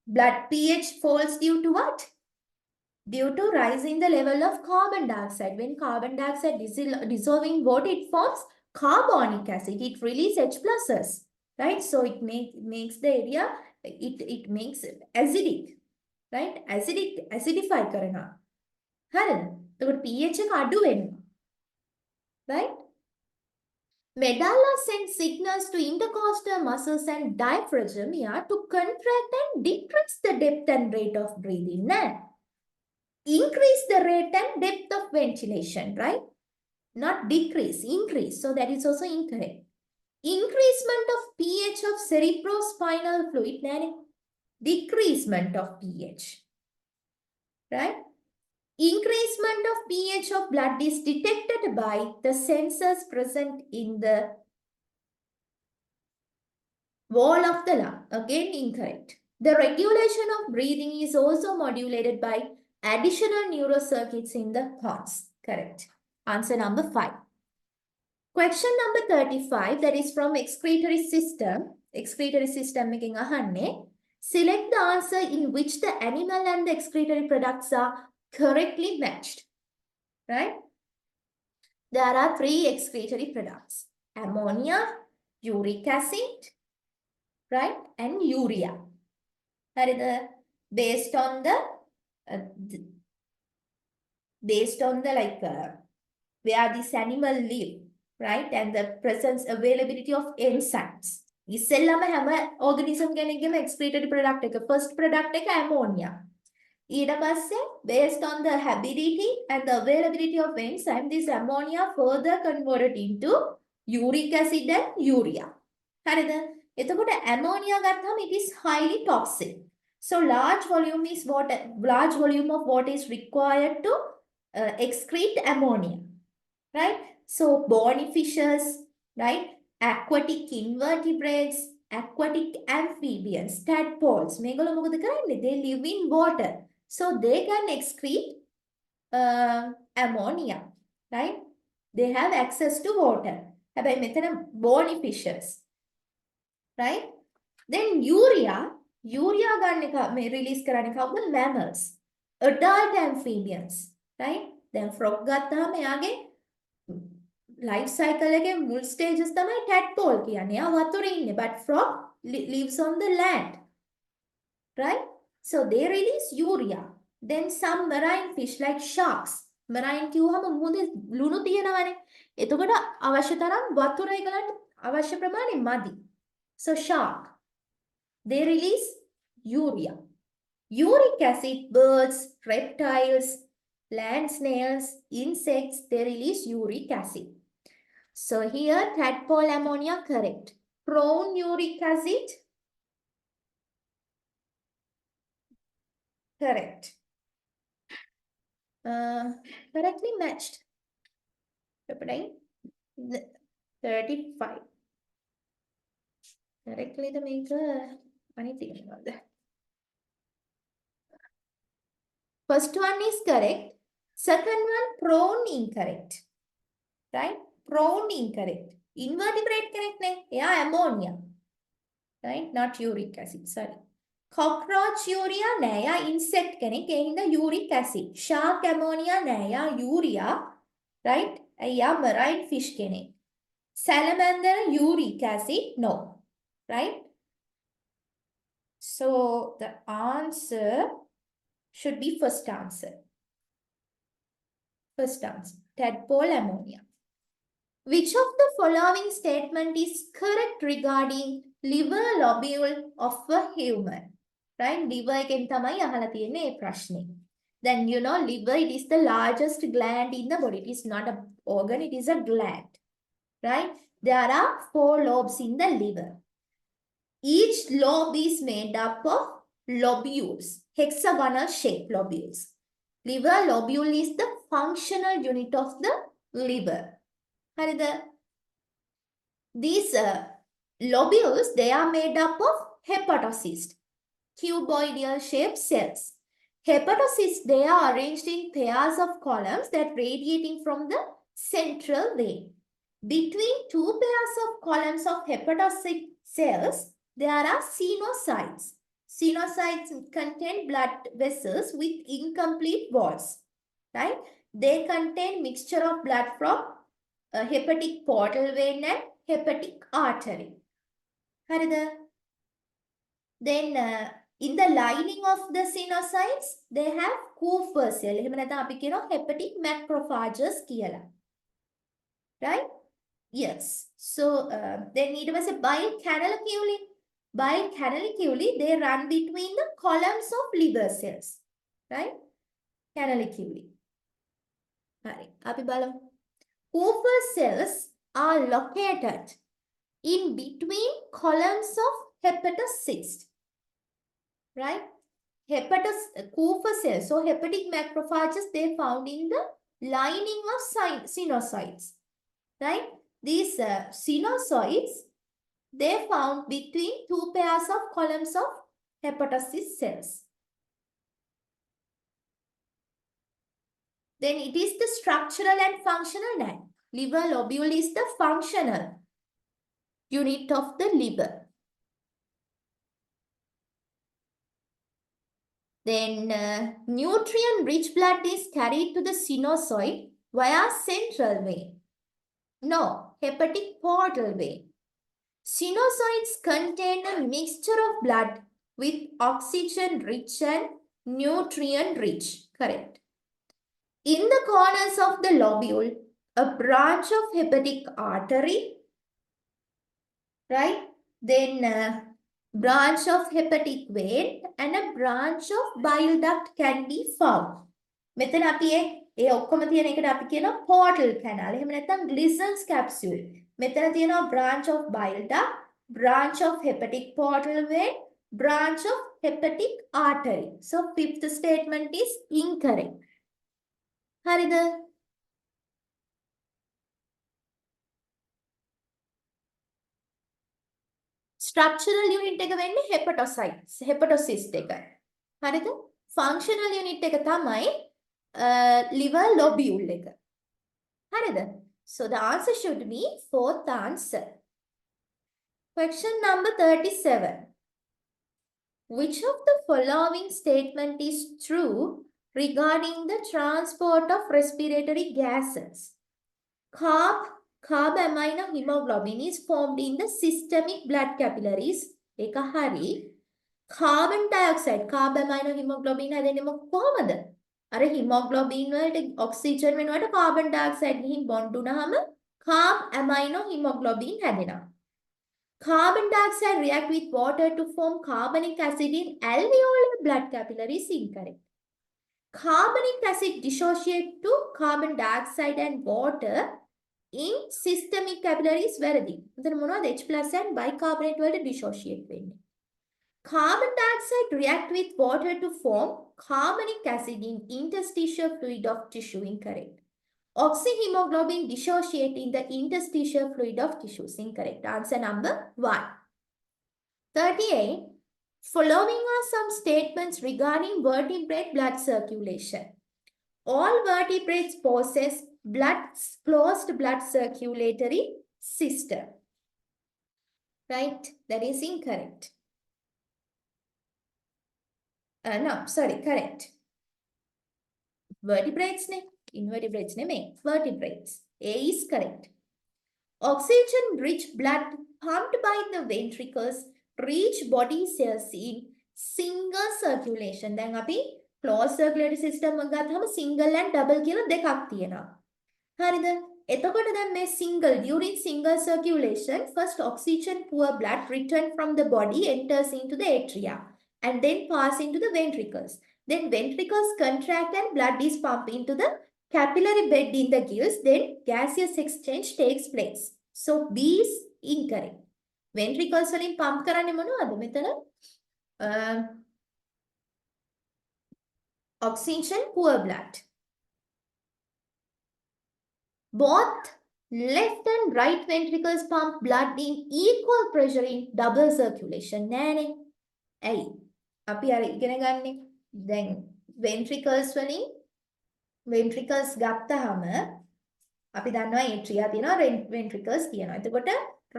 Blood pH falls due to what? Due to rising the level of carbon dioxide. When carbon dioxide is dissolving water, it forms carbonic acid. It releases H pluses. Right? So it makes the area, it makes acidic. Right? Acidify කරනවා. හරිද? එතකොට pH එක අඩු වෙනවා. Right? Medulla sends signals to intercostal muscles and diaphragm here to contract and decrease the depth and rate of breathing. Nah. Increase the rate and depth of ventilation, right? Not decrease, increase. So that is also incorrect. Increasement of pH of cerebrospinal fluid, nah. Decreasement of pH, right? Increasement of pH of blood is detected by the sensors present in the wall of the lung. Again, incorrect. The regulation of breathing is also modulated by additional neurocircuits in the horns. Correct. Answer number 5. Question number 35, that is from excretory system. Excretory system එකෙන් අහන්නේ. Select the answer in which the animal and the excretory products are correctly matched. Right? There are 3 excretory products. Ammonia, uric acid, right? And urea. හරිද? Based on the like where this animal live, right? And the presence availability of enzymes. ඉස්සෙල්ලම හැම organism කෙනෙක්ගේම excretory product එක first product එක ammonia. ඊට පස්සේ based on the habitability and the availability of enzyme, this ammonia further converted into uric acid and urea. හරිද? එතකොට ammonia ගත්තාම it is highly toxic. So large volume of water is required to excrete ammonia. Right? So bony fishes, right? Aquatic invertebrates, aquatic amphibians, tadpoles. මේගොල්ලෝ මොකද කරන්නේ? They live in water. So they can excrete ammonia, right? They have access to water. හැබැයි මෙතන bony fishes, right? Then urea ගන්න එක මේ release කරන්නේ කවුද? Mammals, adult amphibians, right? Then frog ගත්තාම එයාගේ life cycle එකේ මුල් stages තමයි tadpole කියන්නේ. එයා වතුරේ ඉන්නේ. But frog lives on the land, right? So they release urea. Then some marine fish like sharks. Marine කිව්වම මුහුදේ ලුණු තියෙනවනේ. එතකොට අවශ්‍ය තරම් වතුර ඒගලන්ට අවශ්‍ය ප්‍රමාණය මදි. So shark, they release urea. Uric acid, birds, reptiles, land snails, insects, they release uric acid. So here tadpole ammonia correct. Prawn uric acid correct. Correctly matched. Replying 35. Correctly the maker anything about that. First one is correct. Second one, prawn incorrect. Right? Prawn incorrect. Invertebrate correct name. Yeah, ammonia. Right? Not uric acid. Sorry. Cockroach urea naya insect කෙනෙක් ඒ හින්දා uric acid. Shark ammonia naya urea. Right? Yeah, marine fish කෙනෙක්. Salamander uric acid. No. Right? So the answer should be first answer. First answer. Tadpole ammonia. Which of the following statement is correct regarding liver lobule of a human? Right? Liver එකෙන් තමයි අහලා තියෙන්නේ මේ ප්‍රශ්නේ. Then you know liver, it is the largest gland in the body. It is not an organ, it is a gland. Right? There are 4 lobes in the liver. Each lobe is made up of lobules, hexagonal shaped lobules. Liver lobule is the functional unit of the liver. These lobules, they are made up of hepatocysts, cuboidal shaped cells. Hepatocysts, they are arranged in pairs of columns that radiating from the central vein. Between 2 pairs of columns of hepatocyte cells, there are sinusoids. Sinusoids contain blood vessels with incomplete walls. Right? They contain mixture of blood from hepatic portal vein and hepatic artery. Then in the lining of the sinusoids, they have Kupffer cell. එහෙම නැත්නම් අපි කියනවා hepatic macrophages කියලා. Right? Yes. So then ඊට පස්සේ bile canaliculi. Bile canaliculi, they run between the columns of liver cells. Right? Canaliculi. හරි. අපි බලමු. Kupffer cells are located in between columns of hepatocysts. Right? Kupffer cells, so hepatic macrophages, they found in the lining of sinusoids. Right? These sinusoids, they found between 2 pairs of columns of hepatocyst cells. Then it is the structural and functional net. Liver lobule is the functional unit of the liver. Then nutrient-rich blood is carried to the sinusoid via central vein. No, hepatic portal vein. Sinusoids contain a mixture of blood with oxygen-rich and nutrient-rich. Correct. In the corners of the lobule, a branch of hepatic artery, right? Then branch of hepatic vein and a branch of bile duct can be found. මෙතන අපි ඒ ඔක්කොම තියෙන එකට අපි කියනවා portal canal. එහෙම නැත්නම් Glissen's capsule. මෙතන තියෙනවා branch of bile duct, branch of hepatic portal vein, branch of hepatic artery. So fifth statement is incorrect. හරිද? Structural unit එක වෙන්නේ hepatocytes, hepatocyst එක. හරිද? Functional unit එක තමයි liver lobule එක. හරිද? So the answer should be fourth answer. Question number 37. Which of the following statement is true regarding the transport of respiratory gases? Carbaminohemoglobin is formed in the systemic blood capillaries ඒක හරි. carbon dioxide carbon amino hemoglobin හැදෙන්නේ කොහොමද? අර hemoglobin වලට oxygen වෙනුවට carbon dioxide ගිහින් bond වුණාම carb amino hemoglobin හැදෙනවා. Carbon dioxide react with water to form carbonic acid in alveolar blood capillaries incorrect. Carbonic acid dissociate to carbon dioxide and water in systemic capillaries වැරදි. එතන මොනවද H+ and bicarbonate වලට dissociate වෙන්නේ. Carbon dioxide react with water to form carbonic acid in interstitial fluid of tissue incorrect. Oxyhemoglobin dissociate in the interstitial fluid of tissues incorrect. Answer number 1. 38. Following are some statements regarding vertebrate blood circulation. All vertebrates possess closed blood circulatory system. Right? That is incorrect. No, sorry, correct. Vertebrates ne? Invertebrates ne? Vertebrates. A is correct. Oxygen-rich blood pumped by the ventricles reach body cells in single circulation. දැන් අපි closed circulatory system එක ගත්තාම single and double කියලා දෙකක් තියෙනවා. හරිද? එතකොට දැන් මේ single during single circulation first oxygen poor blood return from the body enters into the atria and then pass into the ventricles. Then ventricles contract and blood is pumped into the capillary bed in the gills. Then gaseous exchange takes place. So B is incorrect. Ventricles වලින් pump කරන්නේ මොනවද මෙතන? Oxygen poor blood. Both left and right ventricles pump blood in equal pressure in double circulation. නෑනේ. ඇයි? අපි අර ඉගෙන ගන්නේ. දැන් ventricles වලින් ventricles ගත්තාම අපි දන්නවා atria තියෙනවා ventricles තියෙනවා. එතකොට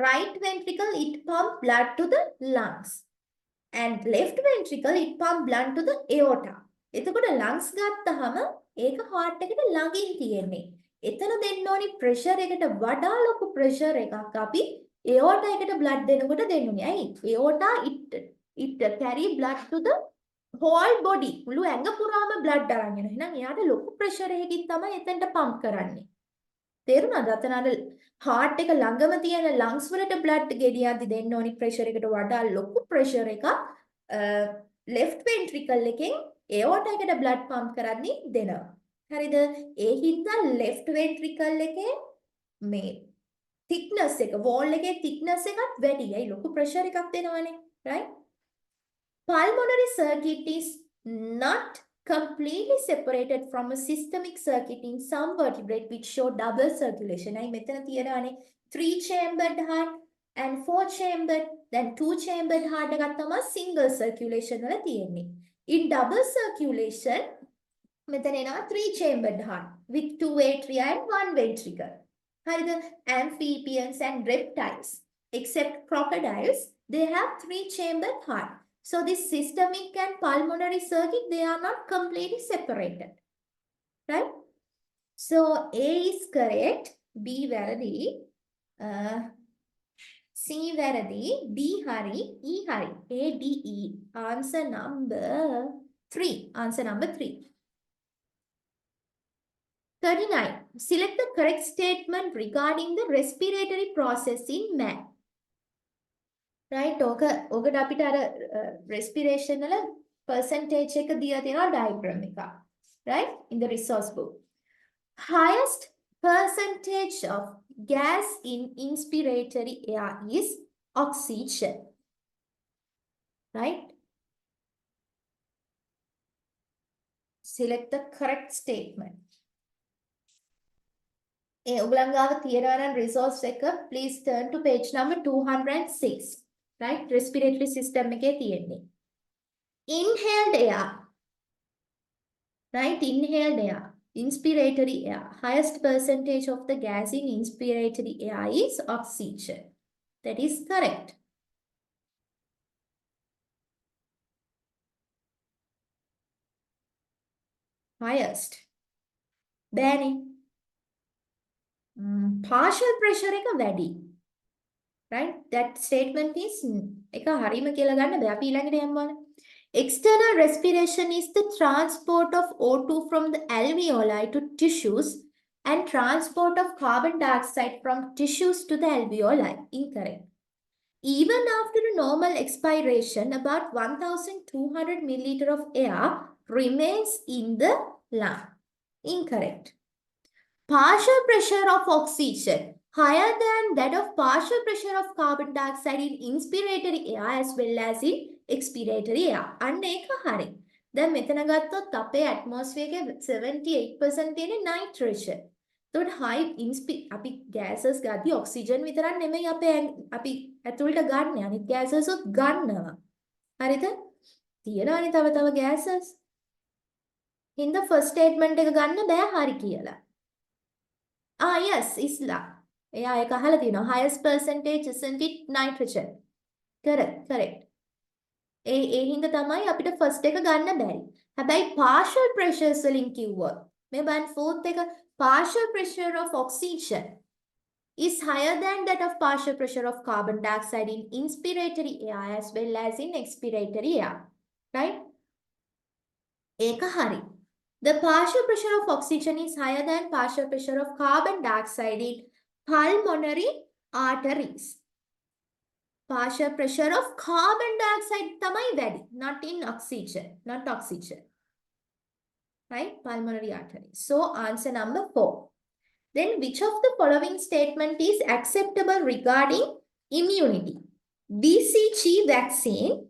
right ventricle it pump blood to the lungs and left ventricle it pump blood to the aorta. එතකොට lungs ගත්තාම ඒක heart එකට ළඟින් තියෙන්නේ. එතන දෙන්න ඕනි pressure එකට වඩා ලොකු pressure එකක් අපි aorta එකට blood දෙනකොට දෙන්න ඕනේ. ඇයි? aorta it carry blood to the whole body. මුළු ඇඟ පුරාම blood අරන් යනවා. එහෙනම් එයාට ලොකු pressure එකකින් තමයි එතනට pump කරන්නේ. තේරුණාද? අතන අර heart එක ළඟම තියෙන lungs වලට blood ගෙඩියක්දි දෙන්න ඕනි pressure එකට වඩා ලොකු pressure එකක් left ventricle එකෙන් aorta එකට blood pump කරද්දී දෙනවා. හරිද? ඒ හින්දා left ventricle එකේ මේ thickness එක wall එකේ thickness එකත් වැඩි. ඒ ලොකු pressure එකක් දෙනවනේ. Right? Pulmonary circuit is not completely separated from a systemic circuit in some vertebrate which show double circulation. I මෙතන තියෙනවානේ 3-chambered heart and 4-chambered, then 2-chambered heart එකක් තමයි single circulation වල තියෙන්නේ. In double circulation මෙතන එනවා 3-chambered heart with 2 atria and 1 ventricle. හරිද? Amphibians and reptiles except crocodiles they have 3-chambered heart. So this systemic and pulmonary circuit, they are not completely separated. Right? So A is correct. B වැරදි. C වැරදි. D hari. E hari. A, D, E. Answer number 3. Answer number 3. 39. Select the correct statement regarding the respiratory process in man. Right? ඔකට අපිට අර respiration වල percentage එක දීලා තියෙනවා diagram එක. Right? In the resource book. Highest percentage of gas in inspiratory air is oxygen. Right? Select the correct statement. ඔයගලන් ගාව තියෙනවා නම් resource එක please turn to page number 206. Right? Respiratory system එකේ තියෙන්නේ. Inhaled air. Right? Inhaled air. Inspiratory air. Highest percentage of the gas in inspiratory air is oxygen. That is correct. Highest. බෑනේ. Partial pressure එක වැඩි. right? That statement is එක හරීම කියලා ගන්න බෑ. අපි ඊළඟට යමු. External respiration is the transport of O2 from the alveoli to tissues and transport of carbon dioxide from tissues to the alveoli. Incorrect. Even after a normal expiration, about 1,200 milliliter of air remains in the lung. Incorrect. Partial pressure of oxygen higher than that of partial pressure of carbon dioxide in inspiratory air as well as in expiratory air. අන්න ඒක හරි. දැන් මෙතන ගත්තොත් අපේ atmosphere එකේ 78% තියෙන nitrogen. එතකොට අපි ගෑසස් ගද්දි ඔක්සිජන් විතරක් නෙමෙයි අපි ඇතුළට ගන්න. අනිත් ගෑසස් උත් ගන්නවා. හරිද? තියෙනවානේ තව ගෑසස්. හින්දා ෆස්ට් ස්ටේට්මන්ට් එක ගන්න බෑ හරි කියලා. Yes, Isla. Yeah, ඒක අහලා තියෙනවා. Highest percentage isn't it nitrogen. Correct. ඒ හින්දා තමයි අපිට first එක ගන්න බැරි. හැබැයි partial pressures වලින් කිව්වොත් මේ බලන්න fourth එක partial pressure of oxygen is higher than that of partial pressure of carbon dioxide in inspiratory air as well as in expiratory air. Right? ඒක හරි. The partial pressure of oxygen is higher than partial pressure of carbon dioxide in pulmonary arteries. Partial pressure of carbon dioxide tamai වැඩි, not in oxygen, not oxygen. Right? Pulmonary arteries. So answer number 4. Then which of the following statement is acceptable regarding immunity? BCG vaccine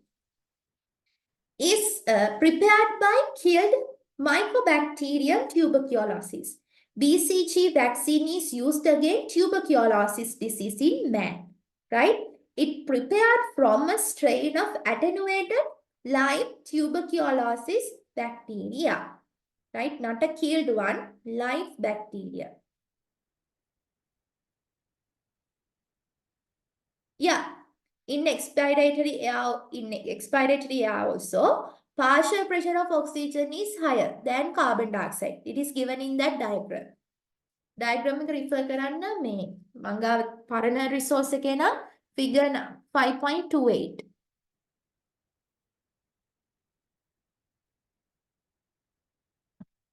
is prepared by killed Mycobacterium tuberculosis. BCG vaccine is used against tuberculosis disease in man, right? It prepared from a strain of attenuated live tuberculosis bacteria, right? Not a killed one, live bacteria. Yeah, in expiratory air also, partial pressure of oxygen is higher than carbon dioxide. It is given in that diagram. Diagram එක refer කරන්න මේ මංගා පරණ resource එකේ නම් figure 5.28.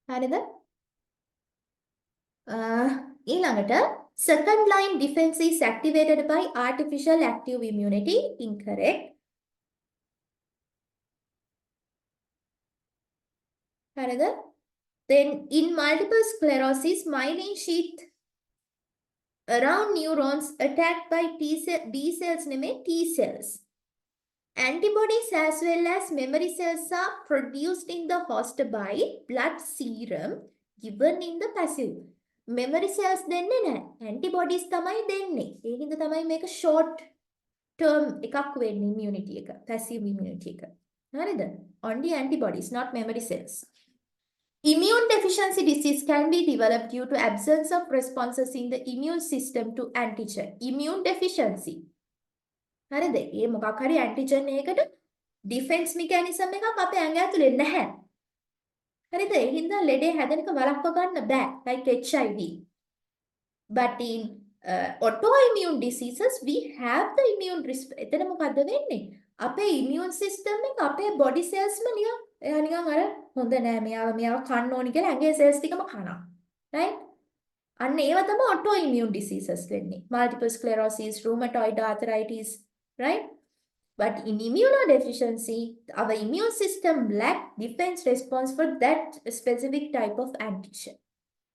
හරිද? ඊළඟට second line defense is activated by artificial active immunity. Incorrect. හරිද? Then in multiple sclerosis, myelin sheath around neurons attacked by B cells නෙමෙයි T cells. Antibodies as well as memory cells are produced in the host by blood serum given in the passive. Memory cells දෙන්නේ නැහැ. Antibodies තමයි දෙන්නේ. ඒ හින්දා තමයි මේක short term එකක් වෙන්නේ immunity එක. Passive immunity එක. හරිද? Only antibodies, not memory cells. Immune deficiency disease can be developed due to absence of responses in the immune system to antigen. Immune deficiency. හරිද? ඒ මොකක් හරි antigen එකකට defense mechanism එකක් අපේ ඇඟ ඇතුලේ නැහැ. හරිද? ඒ හින්දා ලෙඩේ හැදෙනක වළක්ව ගන්න බෑ. Like HIV. But in autoimmune diseases, we have the immune response. එතන මොකද්ද වෙන්නේ? අපේ immune system එක අපේ body cells ම නිකන් අර හොඳ නෑ මෙයාව කන්න ඕනි කියලා ඇඟේ cells ටිකම කනවා. Right? අන්න ඒවා තමයි autoimmune diseases වෙන්නේ. Multiple sclerosis, rheumatoid arthritis, right? But in immunodeficiency, our immune system lacks defense response for that specific type of antigen.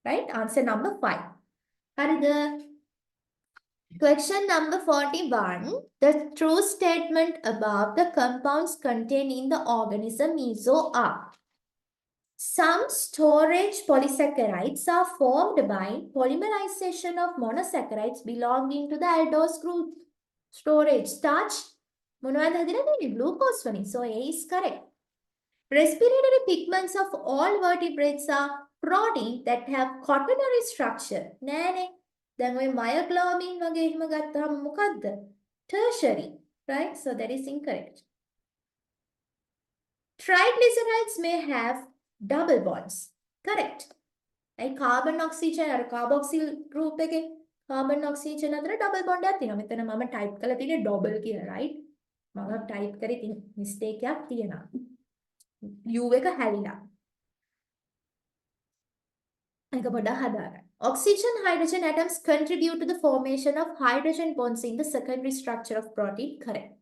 Right? Answer number 5. හරිද? Question number 41. The true statement about the compounds contained in the organism is or are. Some storage polysaccharides are formed by polymerization of monosaccharides belonging to the aldose group. Storage starch. මොනවද හදන්නේ? Glucose වලින්. So A is correct. Respiratory pigments of all vertebrates are protein that have quaternary structure. නෑනේ. දැන් ඔය myoglobin වගේ එහෙම ගත්තාම මොකද්ද? Tertiary, right? So that is incorrect. Triglycerides may have double bonds. Correct. Like carbon oxygen or carboxyl group එකේ carbon oxygen අතර double bond එකක් තියෙනවා. මෙතන මම type කරලා තියෙන්නේ double කියලා, right? මම type කරේ mistake එකක් තියෙනවා. U එක හැලිලා. ඒක පොඩ්ඩක් හදාගන්න. Oxygen hydrogen atoms contribute to the formation of hydrogen bonds in the secondary structure of protein. Correct.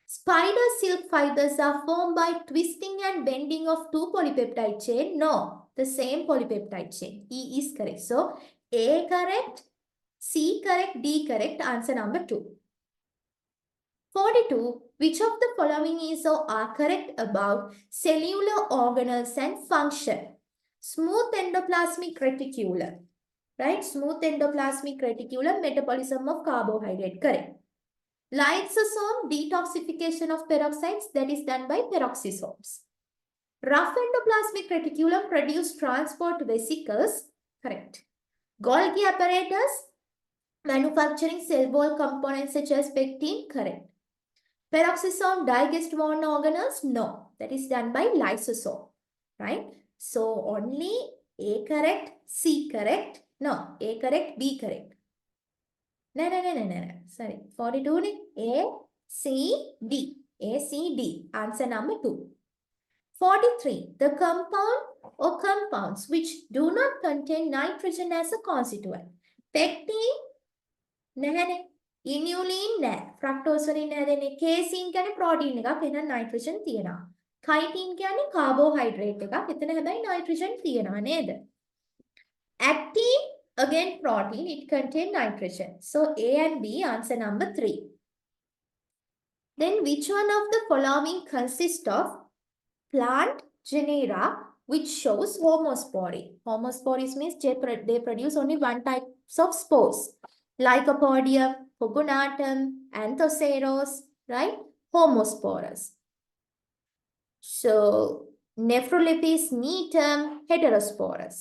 Spider silk fibers are formed by twisting and bending of two polypeptide chain. No, the same polypeptide chain. E is correct. So A correct, C correct, D correct. Answer number 2. 42. Which of the following is or are correct about cellular organelles and function? Smooth endoplasmic reticulum. Right? Smooth endoplasmic reticulum, metabolism of carbohydrate. Correct. Lysosome, detoxification of peroxides, that is done by peroxisomes. Rough endoplasmic reticulum produce transport vesicles. Correct. Golgi apparatus, manufacturing cell wall components such as pectin. Correct. Peroxisome digest one organelles? No, that is done by lysosome. Right? So only A correct, C correct. No, A correct, B correct. No. Sorry. 42 ne? A, C, D. A, C, D. Answer number 2. 43. The compound or compounds which do not contain nitrogen as a constituent. Pectin, නැහැ. Inulin නැහැ. Fructose වලින් හැදෙන්නේ. Casein කියන්නේ protein එකක්. එතන nitrogen තියෙනවා. Chitin කියන්නේ carbohydrate එකක්. එතන හැබැයි nitrogen තියෙනවා නේද? Actin, again protein, it contains nitrogen. So A and B, answer number 3. Then which one of the following consists of plant genera which shows homospory? Homospory means they produce only one type of spores. Lycopodium, Pogonatum, Anthoceros, right? Homosporous. So Nephrolepis neetum, heterosporous.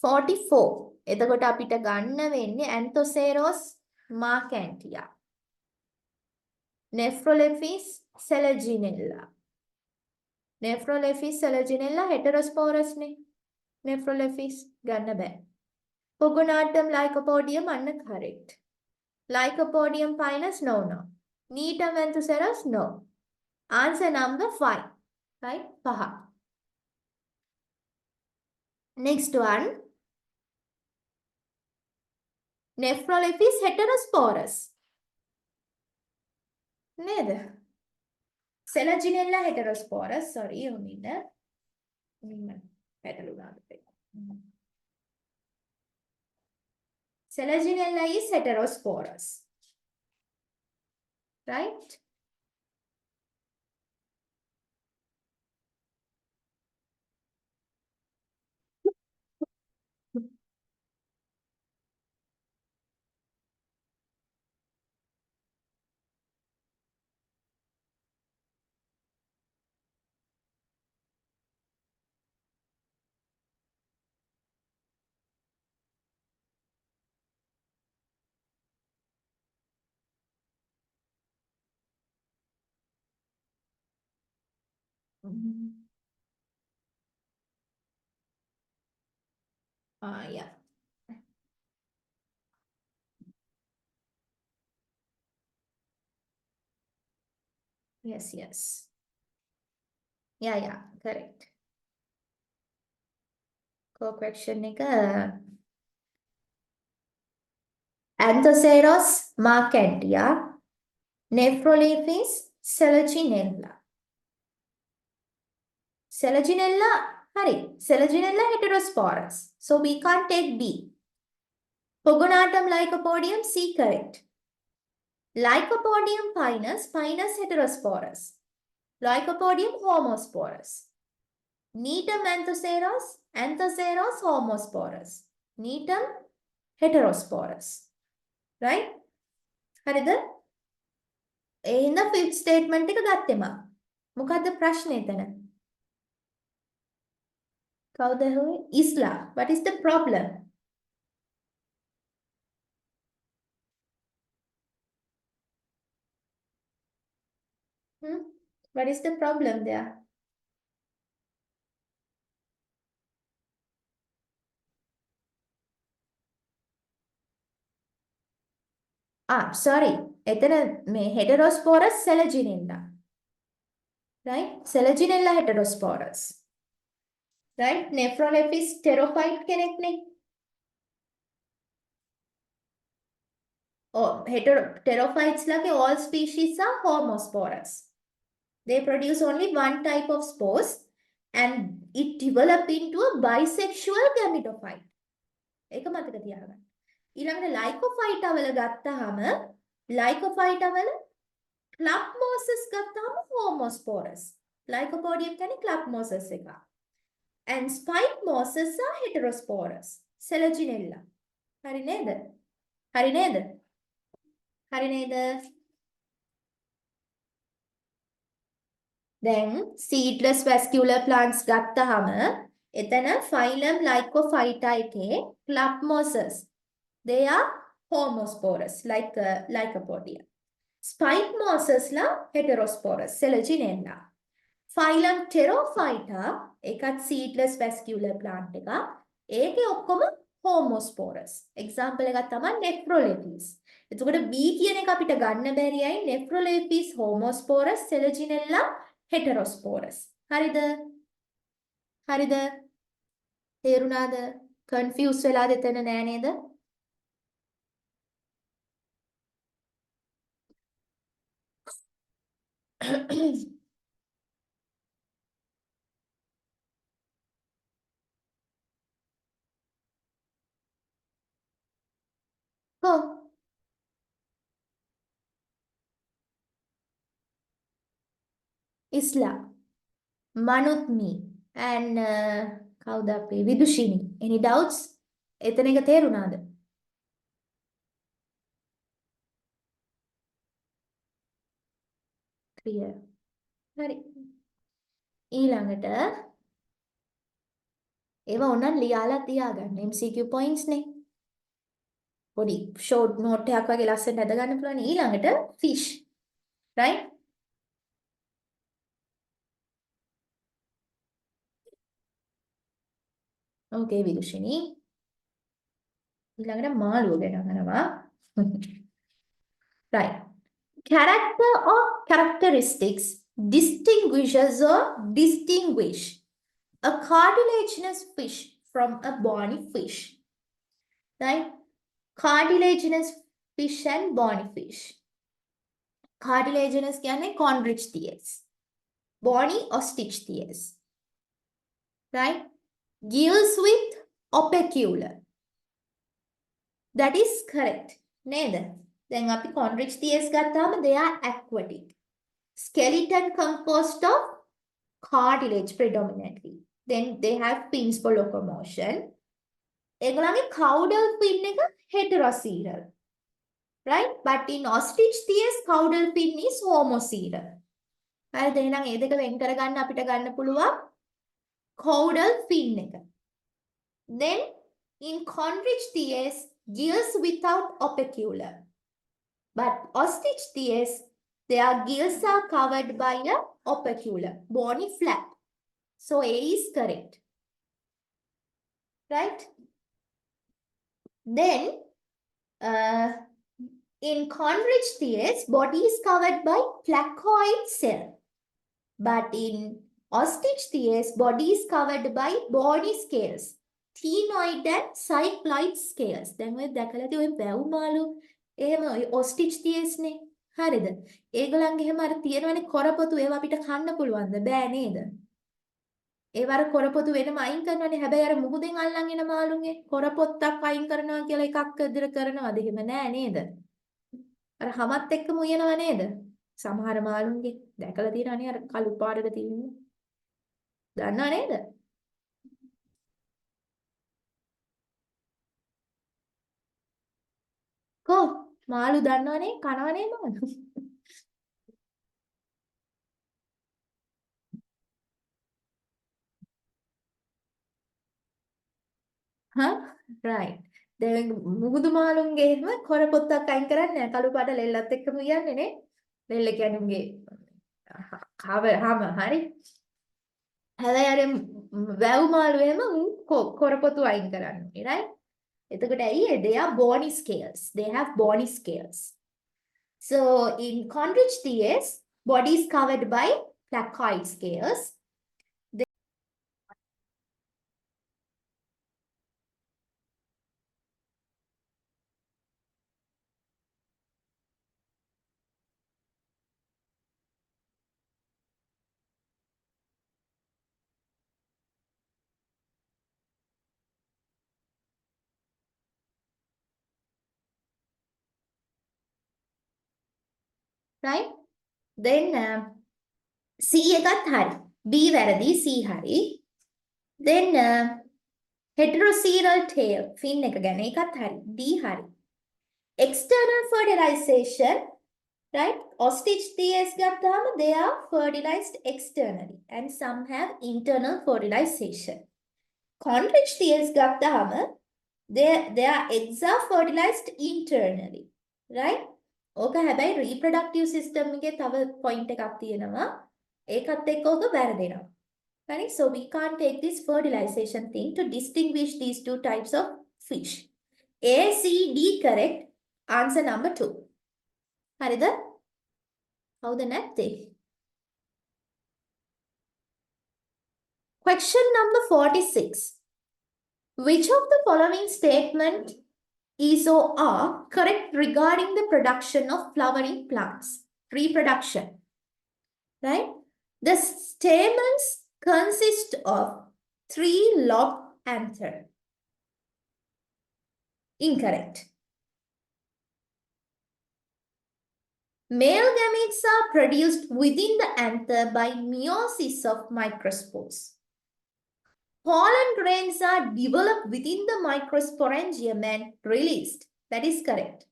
44. එතකොට අපිට ගන්න වෙන්නේ Anthoceros marcantia. Nephrolepis selaginella. Nephrolepis selaginella heterosporous නේ. Nephrolepis ගන්න බෑ. Pogonatum lycopodium අන්න correct. Lycopodium pinus no. Neetum Anthoceros no. Answer number 5. Right? 5. Next one. Nephrolepis heterosporous. නේද? Selaginella heterosporous. Sorry, ඔන්න පැටලුණාද? Selaginella is heterosporous. Right? Yeah. Yes. Yeah, correct. Co-question එක Anthoceros marcantia, Nephrolepis selaginella. Selaginella, hurry. Selaginella heterosporous. So we can't take B. Pogonatum lycopodium, C correct. Lycopodium pinus heterosporous. Lycopodium homosporous. Neetum Anthoceros homosporous. Neetum heterosporous. Right? හරිද? ඒ හින්දා fifth statement එක ගත්තෙම. මොකද්ද ප්‍රශ්නේ එතන? කවුද හොයි? Isla. What is the problem? What is the problem there? sorry. එතන මේ heterosporous Selaginella. Right? Selaginella heterosporous. Right? Nephrolepis pterophyte කෙනෙක්නේ. Oh, pterophytes like all species are homosporous. They produce only one type of spores and it develop into a bisexual gametophyte. ඒක මතක තියාගන්න. ඊළඟට lycophyta වල ගත්තාම lycophyta වල clubmosses ගත්තාම homosporous. Lycopodium කියන්නේ clubmosses එක. And spike mosses are heterosporous. Selaginella. හරි නේද? හරි නේද? හරි නේද? Then seedless vascular plants ගත්තාම එතන phylum Lycophyta එකේ clubmosses. They are homosporous like Lycopodium. Spike mosses la heterosporous. Selaginella. Phylum Pterophyta එකත් seedless vascular plant එකක්. ඒකේ ඔක්කොම homosporous. Example එකක් තමයි Nephrolepis. එතකොට B කියන එක අපිට ගන්න බැරියයි Nephrolepis homosporous, Selaginella heterosporous. හරිද? හරිද? තේරුණාද? confuse වෙලාද එතන නෑ නේද? කො Isla, Manutmi and කවුද අපේ විදුෂිනි. Any doubts? එතන එක තේරුණාද? Clear. හරි. ඊළඟට ඒවා ඕනනම් ලියාලා තියාගන්න. MCQ points නේ. පොඩි short note එකක් වගේ ලස්සනට අද ගන්න පුළුවන්. ඊළඟට fish. Right? Okay විදුෂිනි. ඊළඟට මාළුව ගැන අහනවා. Right. Character or characteristics distinguishes or distinguish a cartilaginous fish from a bony fish. Right? Cartilaginous fish and bony fish. Cartilaginous කියන්නේ chondrichthyes. Bony osteichthyes. Right? Gills with opercular. That is correct. නේද? දැන් අපි chondrichthyes ගත්තාම they are aquatic. Skeleton composed of cartilage predominantly. Then they have fins for locomotion. ඒගොල්ලන්ගේ caudal fin එක heterocoelal. Right? But in osteichthyes caudal fin is homocoelal. හරිද? එහෙනම් මේ දෙක වෙන් කරගන්න අපිට ගන්න පුළුවන් caudal fin එක. Then in chondrichthyes gills without opercular. But osteichthyes, their gills are covered by a opercular, bony flap. So A is correct. Right? Then, in chondrichthyes, body is covered by placoid cell. But in osteichthyes, body is covered by bony scales. Ctenoid and cycloid scales. දැන් ඔය දැකලා තියෙ ඔය වැව් මාළු එහෙම osteichthyes නේ. හරිද? ඒගොල්ලන්ගේ එහෙම අර තියෙනවනේ කොරපොතු ඒවා අපිට කන්න පුළුවන්ද? බෑ නේද? ඒවර කොරපොතු වෙනම අයින් කරනවනේ. හැබැයි අර මුහුදෙන් අල්ලන් එන මාළුන්ගේ කොරපොත්තක් අයින් කරනවා කියලා එකක් අදර කරනවද? එහෙම නෑ නේද? අර හැමත් එක්කම උයනව නේද? සමහර මාළුන්ගේ දැකලා තියෙනවනේ අර කළු පාටක තියෙන්නේ. දන්නව නේද? කො මාළු දන්නවනේ කනවනේ මාළු. හා right. දැන් මුහුදු මාළුන්ගේ එහෙම කොරපොත්තක් අයින් කරන්නේ නැහැ. කළු පාට ලෙල්ලත් එක්කම යන්නේ නේ. ලෙල්ල කියන්නේ උන්ගේ හම හරි. හැබැයි අර වැව් මාළු එහෙම කොරපොතු අයින් කරන්නේ right. එතකොට ඇයි they are bony scales. They have bony scales. So in Conrich TS, body is covered by placoid scales. Right? Then C එකත් හරි. B වැරදි, C හරි. Then heteroceral tail, fin එක ගැන එකත් හරි. D හරි. External fertilization, right? Ostrich TS ගත්තාම they are fertilized externally and some have internal fertilization. Conrich TS ගත්තාම their eggs are fertilized internally, right? ඕක හැබැයි reproductive system එකේ තව point එකක් තියෙනවා. ඒකත් එක්ක ඕක වැරදෙනවා. Right? So we can't take this fertilization thing to distinguish these two types of fish. A, C, D correct. Answer number 2. හරිද? කවුද නැත්තේ? Question number 46. Which of the following statement is or are correct regarding the production of flowering plants? Reproduction. Right? The stamens consist of 3 lobed anther. Incorrect. Male gametes are produced within the anther by meiosis of microspores. Pollen grains are developed within the microsporangium and released. That is correct.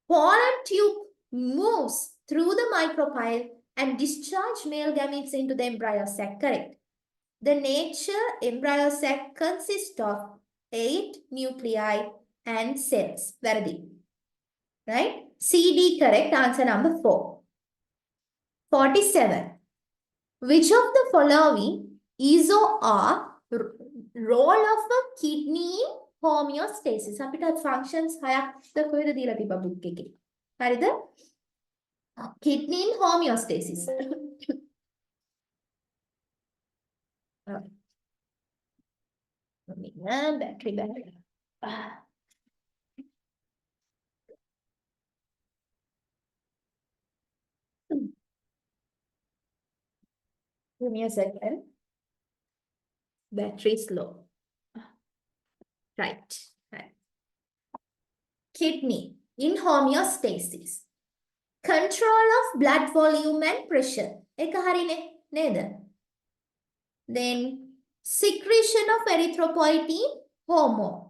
Pollen tube moves through the micropyle and discharge male gametes into the embryo sac. Correct. The nature embryo sac consists of 8 nuclei and cells. Varadi. Right? CD correct. Answer number 4. 47. Which of the following is or are role of a kidney in homeostasis? අපිට functions 6ක් කොහෙද දීලා තිබ්බා book එකේ. හරිද? Kidney in homeostasis. Battery. Give me a second. Battery is low. Right. Kidney in homeostasis. Control of blood volume and pressure. එක හරිනේ නේද? Then secretion of erythropoietin hormone.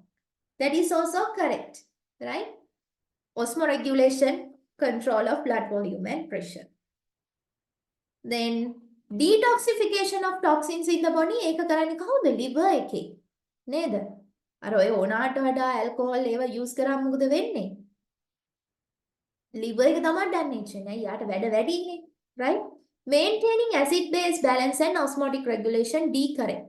That is also correct. Right? Osmoregulation, control of blood volume and pressure. Then detoxification of toxins in the body. ඒක කරන්නේ කවුද? liver එකේ. නේද? අර ඔය ඕනාට වඩා alcohol ඒවා use කරාම මොකද වෙන්නේ? liver එක තමයි damage වෙන්නේ. යාට වැඩ වැඩිනේ. Right? Maintaining acid base balance and osmotic regulation. D correct.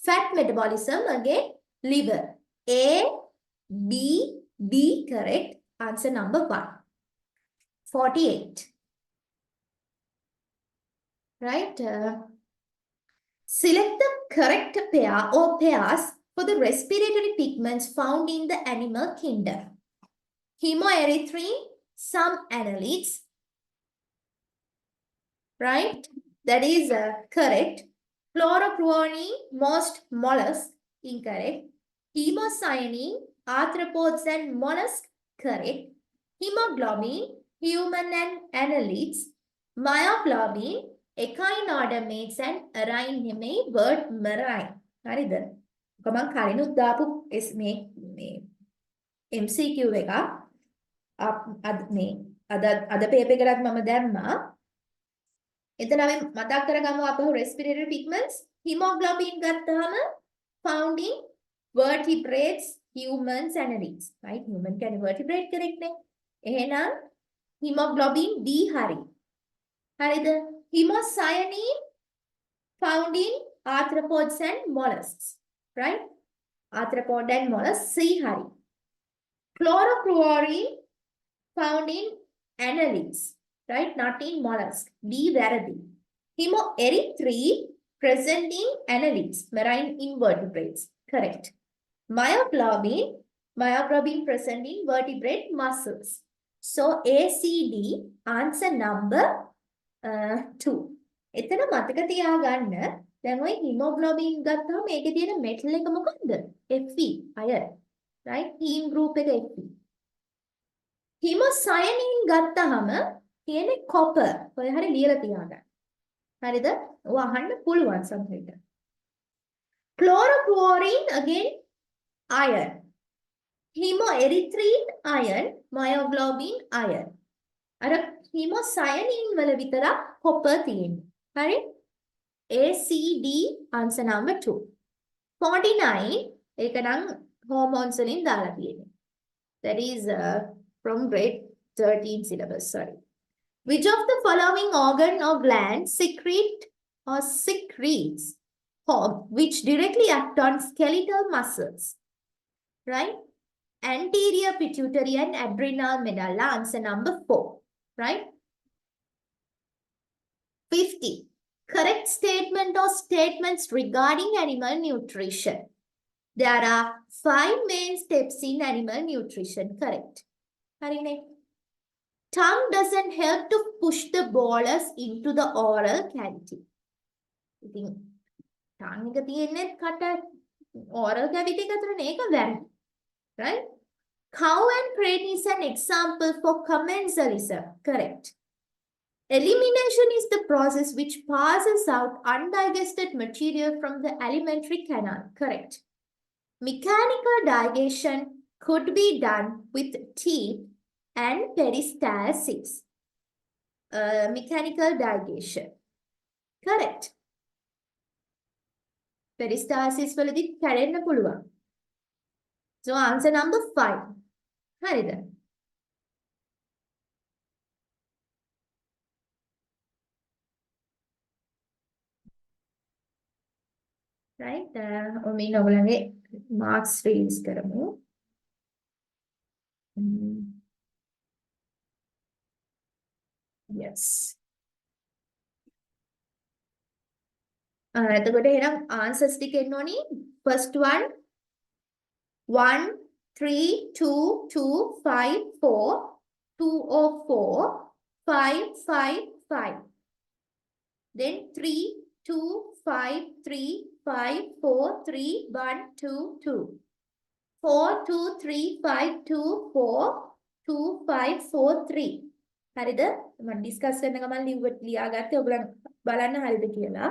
Fat metabolism again liver. A, B, D correct. Answer number 1. 48. Right? Select the correct pair or pairs for the respiratory pigments found in the animal kingdom. Hemoerythrin, some annelids. Right? That is correct. Chlorochlorine, most mollusks. Incorrect. Hemocyanin, arthropods and mollusks. Correct. Hemoglobin, human and annelids. Myoglobin, echinodermates and arine නෙමෙයි bird marine. හරිද? මම කලිනුත් දාපු මේ MCQ එක අද paper එකකට මම දැම්මා. එතන අපි මතක් කරගමු අපහු respiratory pigments. Hemoglobin ගත්තාම found in vertebrates, humans, annelids. Right? Human කියන්නේ vertebrate correct නේ. එහෙනම් hemoglobin D හරි. හරිද? Hemocyanin found in arthropods and mollusks. Right? Arthropod and mollusks C hari. Chlorochlorine found in annelids, right? Not in mollusk. B, වැරදි. Hemoerythrin present in annelids, marine invertebrates. Correct. Myoglobin present in vertebrate muscles. So ACD, answer number 2. එතන මතක තියාගන්න දැන් ඔය hemoglobin ගත්තාම මේකේ තියෙන metal එක මොකක්ද? Fe, iron. Right? Heme group එක Fe. Hemocyanin ගත්තාම තියෙන්නේ copper. ඔය හරිය ලියලා තියාගන්න. හරිද? ඔය අහන්න පුළුවන් සමහරවිට. Chlorofluorine again iron. Hemoerythrin iron, myoglobin iron. අර hemocyanin වල විතරක් copper තියෙන්නේ. හරි? ACD answer number 2. 49 ඒක නම් hormones වලින් දාලා තියෙන්නේ. That is from grade 13 syllabus, sorry. Which of the following organ or gland secretes hormone which directly act on skeletal muscles? Right? Anterior pituitary and adrenal medulla, answer number 4. Right? 50. Correct statement or statements regarding animal nutrition. There are 5 main steps in animal nutrition. Correct. Harine. Tongue doesn't help to push the bolus into the oral cavity. Tongue එක තියෙන්නේ කට oral cavity එක අතර මේක වැරදි. Right? Cow and crane is an example for commensalism. Correct. Elimination is the process which passes out undigested material from the alimentary canal. Correct. Mechanical digestion could be done with teeth and peristalsis. Mechanical digestion. Correct. Peristalsis වලදී කැඩෙන්න පුළුවන්. So answer number 5. හරිද? Right? මේ ඔයගොල්ලන්ගේ marks release කරමු. Yes. එතකොට එහෙනම් answers ටික එන්න ඕනි. First one 1 3 2 2 5 4 204 5 5 5. Then 3 2 5 3 5 4 3 1 2 2. 4 2 3 5 2 4 2 5 4 3. හරිද? මම ඩිස්කස් කරන ගමන් ලියාගත්තේ ඔයගොල්ලන් බලන්න හරිද කියලා.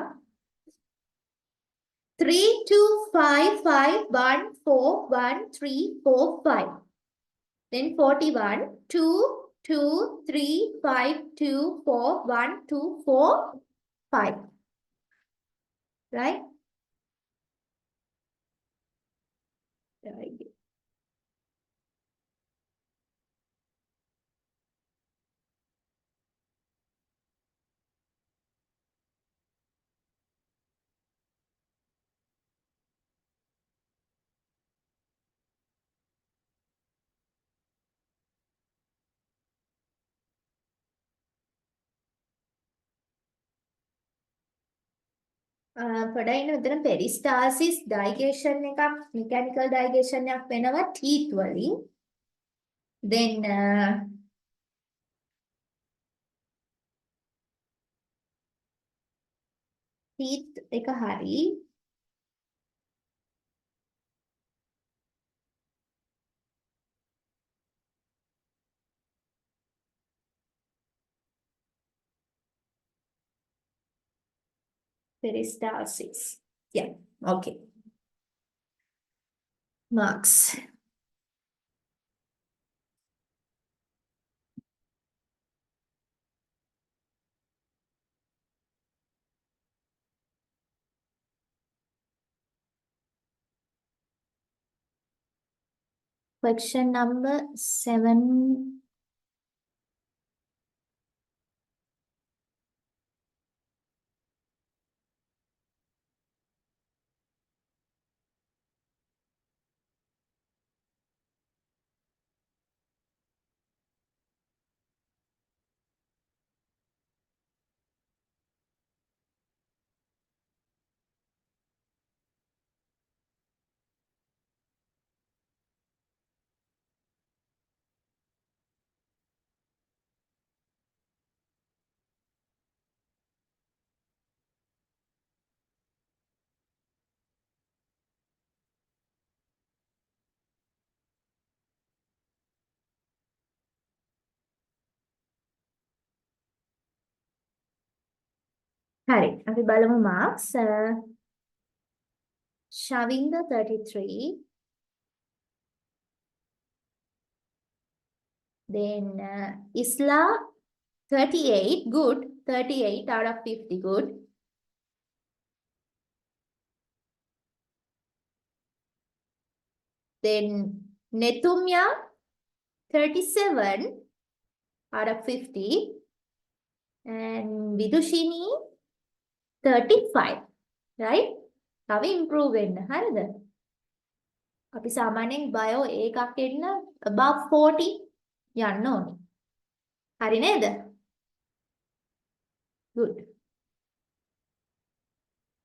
3 2 5 5 1 4 1 3 4 5. Then 41 2 2 3 5 2 4 1 2 4 5. Right? Right. පොඩයින උතන peristalsis digestion එකක් mechanical digestion එකක් වෙනවා teeth වලින්. Then teeth එක හරි. Peristalsis. Yeah, okay. Marks. Question number 7. හරි. අපි බලමු marks. Shavinda 33. Then Isla 38. Good. 38 out of 50. Good. Then Netumya 37 out of 50. And Vidushini 35. Right? තව improve වෙන්න. හරිද? අපි සාමාන්‍යයෙන් bio එකක් එන්න above 40 යන්න ඕනේ. හරි නේද? Good.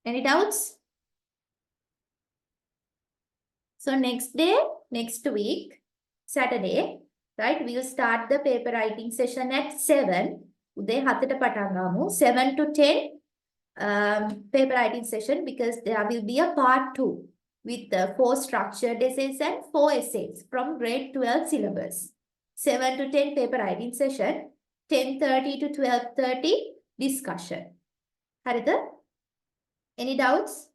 Any doubts? So next day, next week, Saturday, right? We'll start the paper writing session at 7. උදේ 7ට පටන් ගමු. 7 to 10 paper writing session because there will be a part 2 with 4 structured essays and 4 essays from grade 12 syllabus. 7 to 10 paper writing session, 10:30 to 12:30 discussion. හරිද? Any doubts?